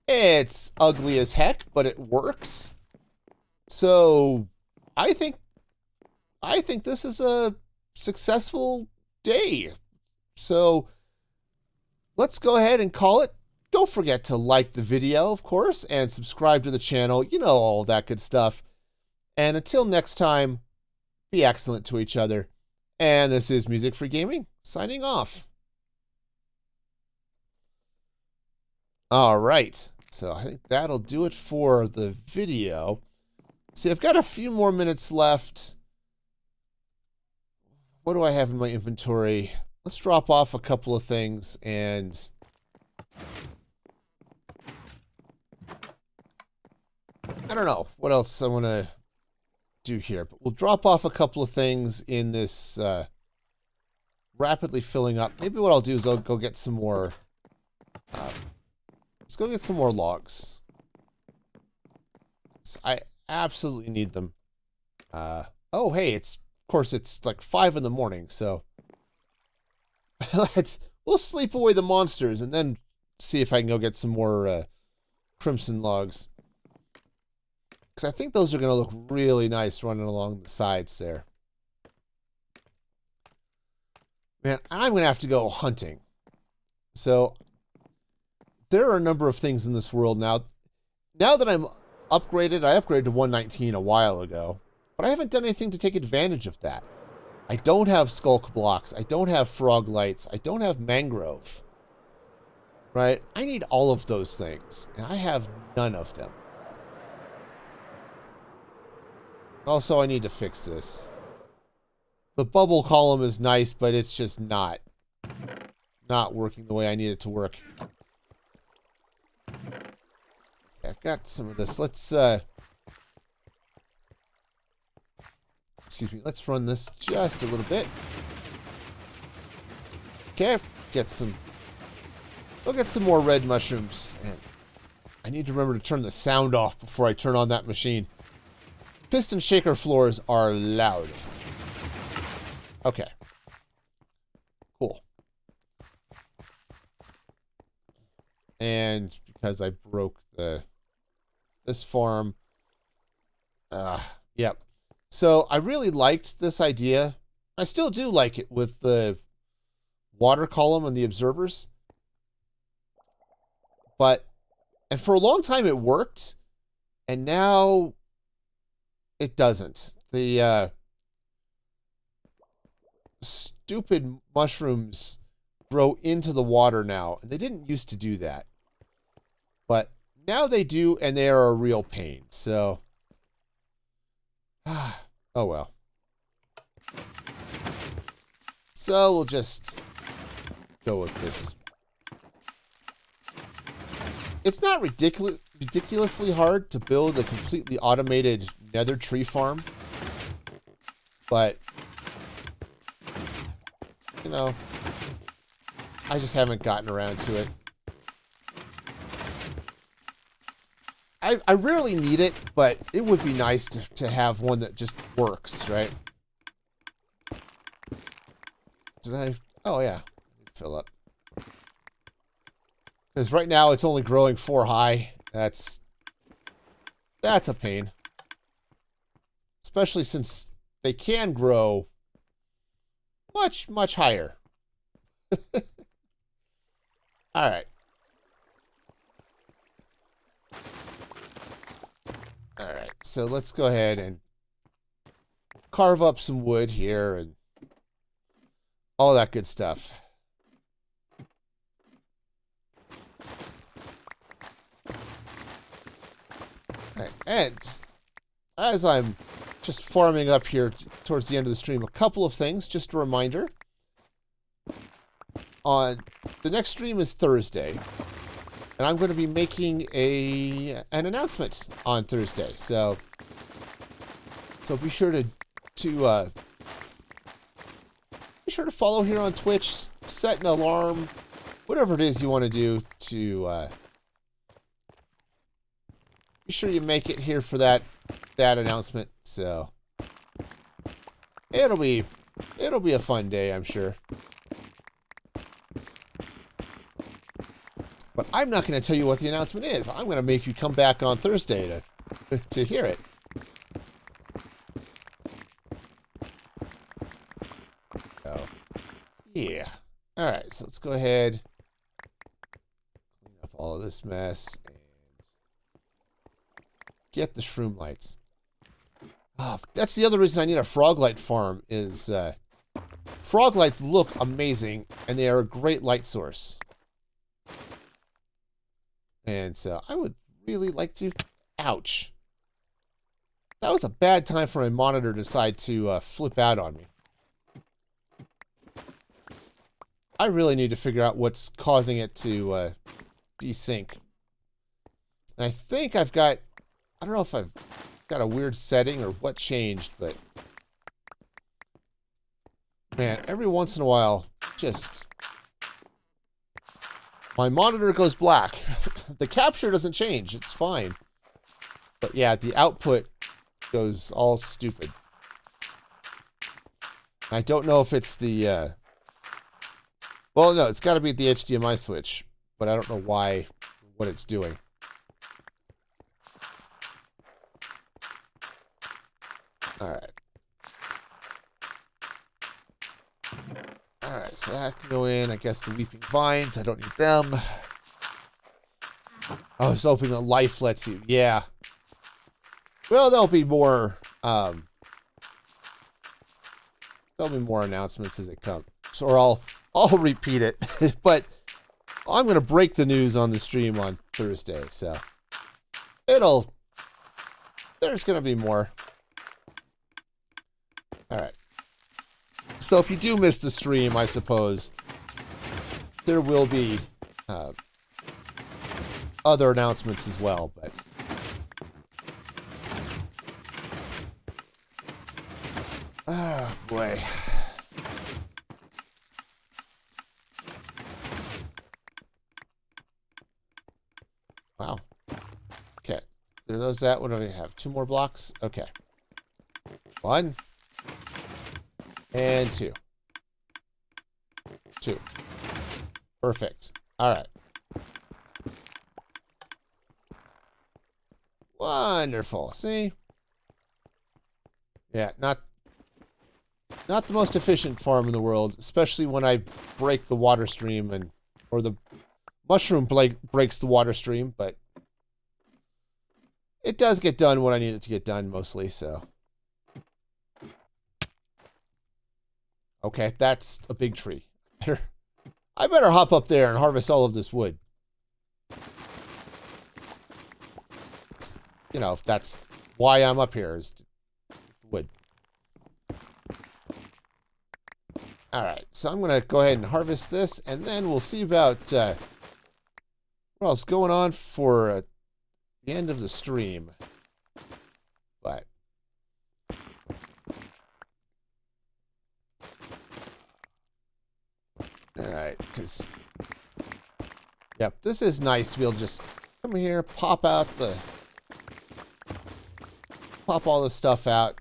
It's ugly as heck, but it works. So I think this is a successful day. So let's go ahead and call it. Don't forget to like the video, of course, and subscribe to the channel. You know, all that good stuff. And until next time, be excellent to each other. And this is Music Free Gaming, signing off. All right. So I think that'll do it for the video. See, I've got a few more minutes left. What do I have in my inventory? Let's drop off a couple of things and I don't know what else I want to do here, but we'll drop off a couple of things in this rapidly filling up. Maybe what I'll do is I'll go get some more. Let's go get some more logs. I absolutely need them. Oh, hey, of course it's like 5 in the morning, so we'll sleep away the monsters and then see if I can go get some more crimson logs. Because I think those are going to look really nice running along the sides there. Man, I'm going to have to go hunting. So, there are a number of things in this world now. Now that I'm upgraded, I upgraded to 119 a while ago. But I haven't done anything to take advantage of that. I don't have skulk blocks. I don't have frog lights. I don't have mangrove. Right? I need all of those things. And I have none of them. Also, I need to fix this. The bubble column is nice, but it's just not working the way I need it to work. Okay, I've got some of this. Let's, excuse me, let's run this just a little bit. Okay, we'll get some more red mushrooms. And I need to remember to turn the sound off before I turn on that machine. Piston shaker floors are loud. Okay. Cool. And because I broke this farm. Yep. So I really liked this idea. I still do like it with the water column and the observers. And for a long time it worked. And now it doesn't. The stupid mushrooms grow into the water now. And they didn't used to do that. But now they do, and they are a real pain. So, oh well. So we'll just go with this. It's not ridiculously hard to build a completely automated nether tree farm. But, you know, I just haven't gotten around to it. I rarely need it, but it would be nice to have one that just works, right? Did I? Oh, yeah. Fill up. Because right now it's only growing 4 high. That's a pain. Especially since they can grow much, much higher. All right. All right, so let's go ahead and carve up some wood here and all that good stuff. All right, and as I'm just farming up here towards the end of the stream, a couple of things, just a reminder. The next stream is Thursday. And I'm going to be making an announcement on Thursday, so be sure to follow here on Twitch, set an alarm, whatever it is you want to do to be sure you make it here for that announcement. So it'll be a fun day, I'm sure. But I'm not going to tell you what the announcement is. I'm going to make you come back on Thursday to hear it. So, yeah. All right, so let's go ahead, clean up all of this mess, and get the shroom lights. Oh, that's the other reason I need a frog light farm is frog lights look amazing, and they are a great light source. And so I would really like to... Ouch. That was a bad time for my monitor to decide to flip out on me. I really need to figure out what's causing it to desync. And I think I've got... I don't know if I've got a weird setting or what changed, but... Man, every once in a while, just... My monitor goes black. The capture doesn't change. It's fine. But yeah, the output goes all stupid. I don't know if it's the... Well, no, it's got to be the HDMI switch. But I don't know what it's doing. Alright. Alright, so that can go in. I guess the Weeping Vines. I don't need them. I was hoping that life lets you. Yeah. Well, there'll be more. There'll be more announcements as it comes. So, or I'll repeat it. But I'm going to break the news on the stream on Thursday. So there's going to be more. All right. So if you do miss the stream, I suppose there will be other announcements as well, but oh boy. Wow. Okay. There goes that. What do we have? 2 more blocks? Okay. 1 and 2. 2. Perfect. All right. Wonderful. See? Yeah, not the most efficient farm in the world, especially when I break the water stream or the mushroom breaks the water stream, but it does get done when I need it to get done mostly, so. Okay, that's a big tree. I better hop up there and harvest all of this wood. You know, that's why I'm up here, is wood. Alright, so I'm going to go ahead and harvest this, and then we'll see about what else is going on for the end of the stream. But alright, because yep, this is nice to be able to just come here, pop all this stuff out.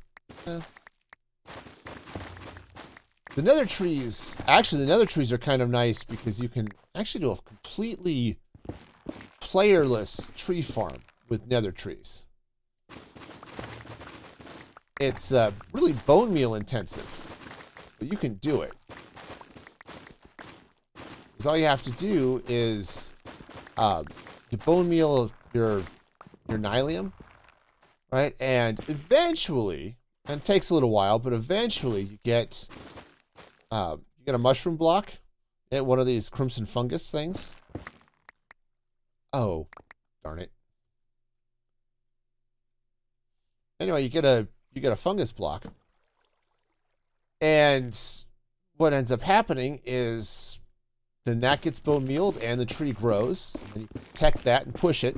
The nether trees, actually the nether trees are kind of nice because you can actually do a completely playerless tree farm with nether trees. It's really bone meal intensive, but you can do it. Because all you have to do is you bone meal your nylium, right? And eventually, and it takes a little while, but eventually you get a mushroom block at one of these crimson fungus things. Oh, darn it. Anyway, you get a fungus block. And what ends up happening is then that gets bone mealed and the tree grows. And you protect that and push it.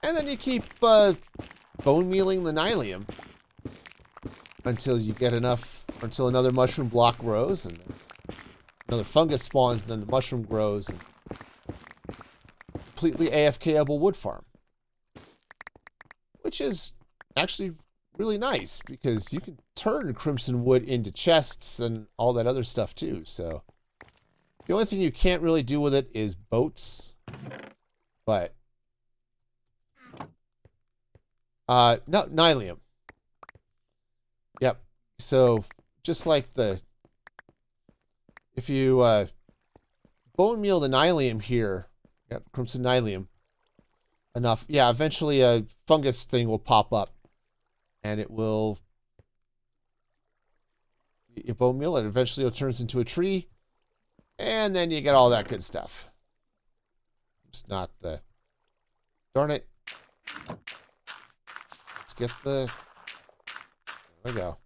And then you keep bone mealing the nylium until you get enough, until another mushroom block grows and another fungus spawns, and then the mushroom grows, and completely AFK-able wood farm. Which is actually really nice because you can turn crimson wood into chests and all that other stuff too. So the only thing you can't really do with it is boats, but no, nylium. Yep. So just like if you bone meal the nylium here, yep, crimson nylium enough, yeah, eventually a fungus thing will pop up and it will, you bone meal it, eventually it turns into a tree, and then you get all that good stuff. It's not darn it. Let's get there we go.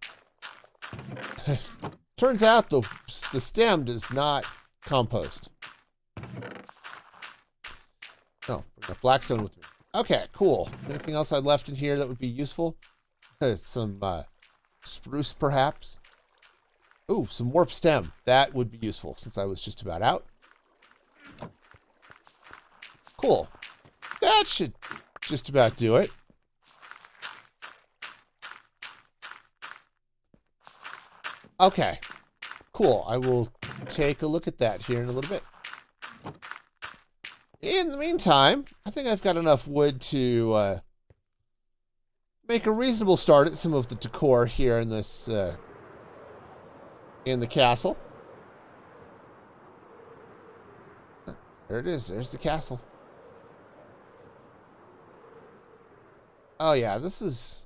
Turns out the stem does not compost. Oh, bring that blackstone with me. Okay, cool. Anything else I left in here that would be useful? Some spruce, perhaps. Ooh, some warp stem. That would be useful since I was just about out. Cool. That should just about do it. Okay, cool. I will take a look at that here in a little bit. In the meantime, I think I've got enough wood to make a reasonable start at some of the decor here in this in the castle. There it is. There's the castle. Oh yeah, this is...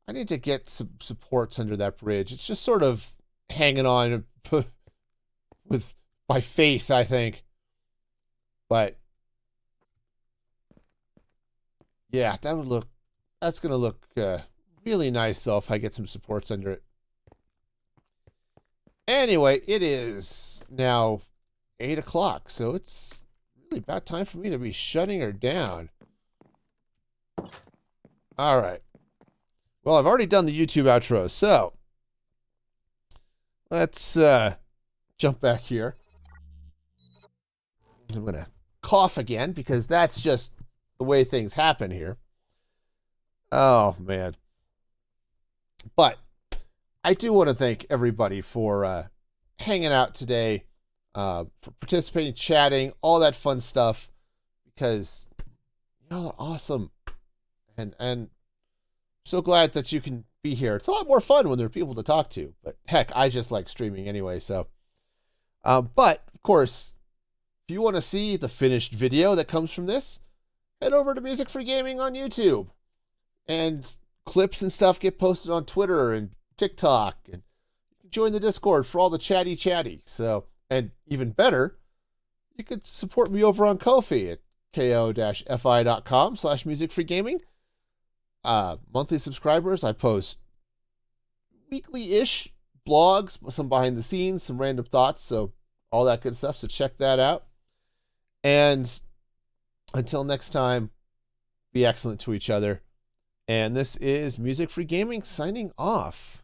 I need to get some supports under that bridge. It's just sort of hanging on with by faith, I think. But yeah, that's gonna look really nice though if I get some supports under it. Anyway, it is now 8 o'clock, so it's really about time for me to be shutting her down. All right. Well, I've already done the YouTube outro, so let's jump back here. I'm going to cough again because that's just the way things happen here. Oh, man. But I do want to thank everybody for hanging out today, for participating, chatting, all that fun stuff, because y'all are awesome. And so glad that you can be here. It's a lot more fun when there are people to talk to, but heck, I just like streaming anyway, so. But, of course, if you want to see the finished video that comes from this, head over to Music for Gaming on YouTube. And clips and stuff get posted on Twitter and TikTok, and join the Discord for all the chatty. So, and even better, you could support me over on Ko-fi at ko-fi.com/musicfreegaming. Monthly subscribers, I post weekly-ish blogs, some behind the scenes, some random thoughts, so all that good stuff, so check that out. And until next time, be excellent to each other. And this is Music Free Gaming signing off.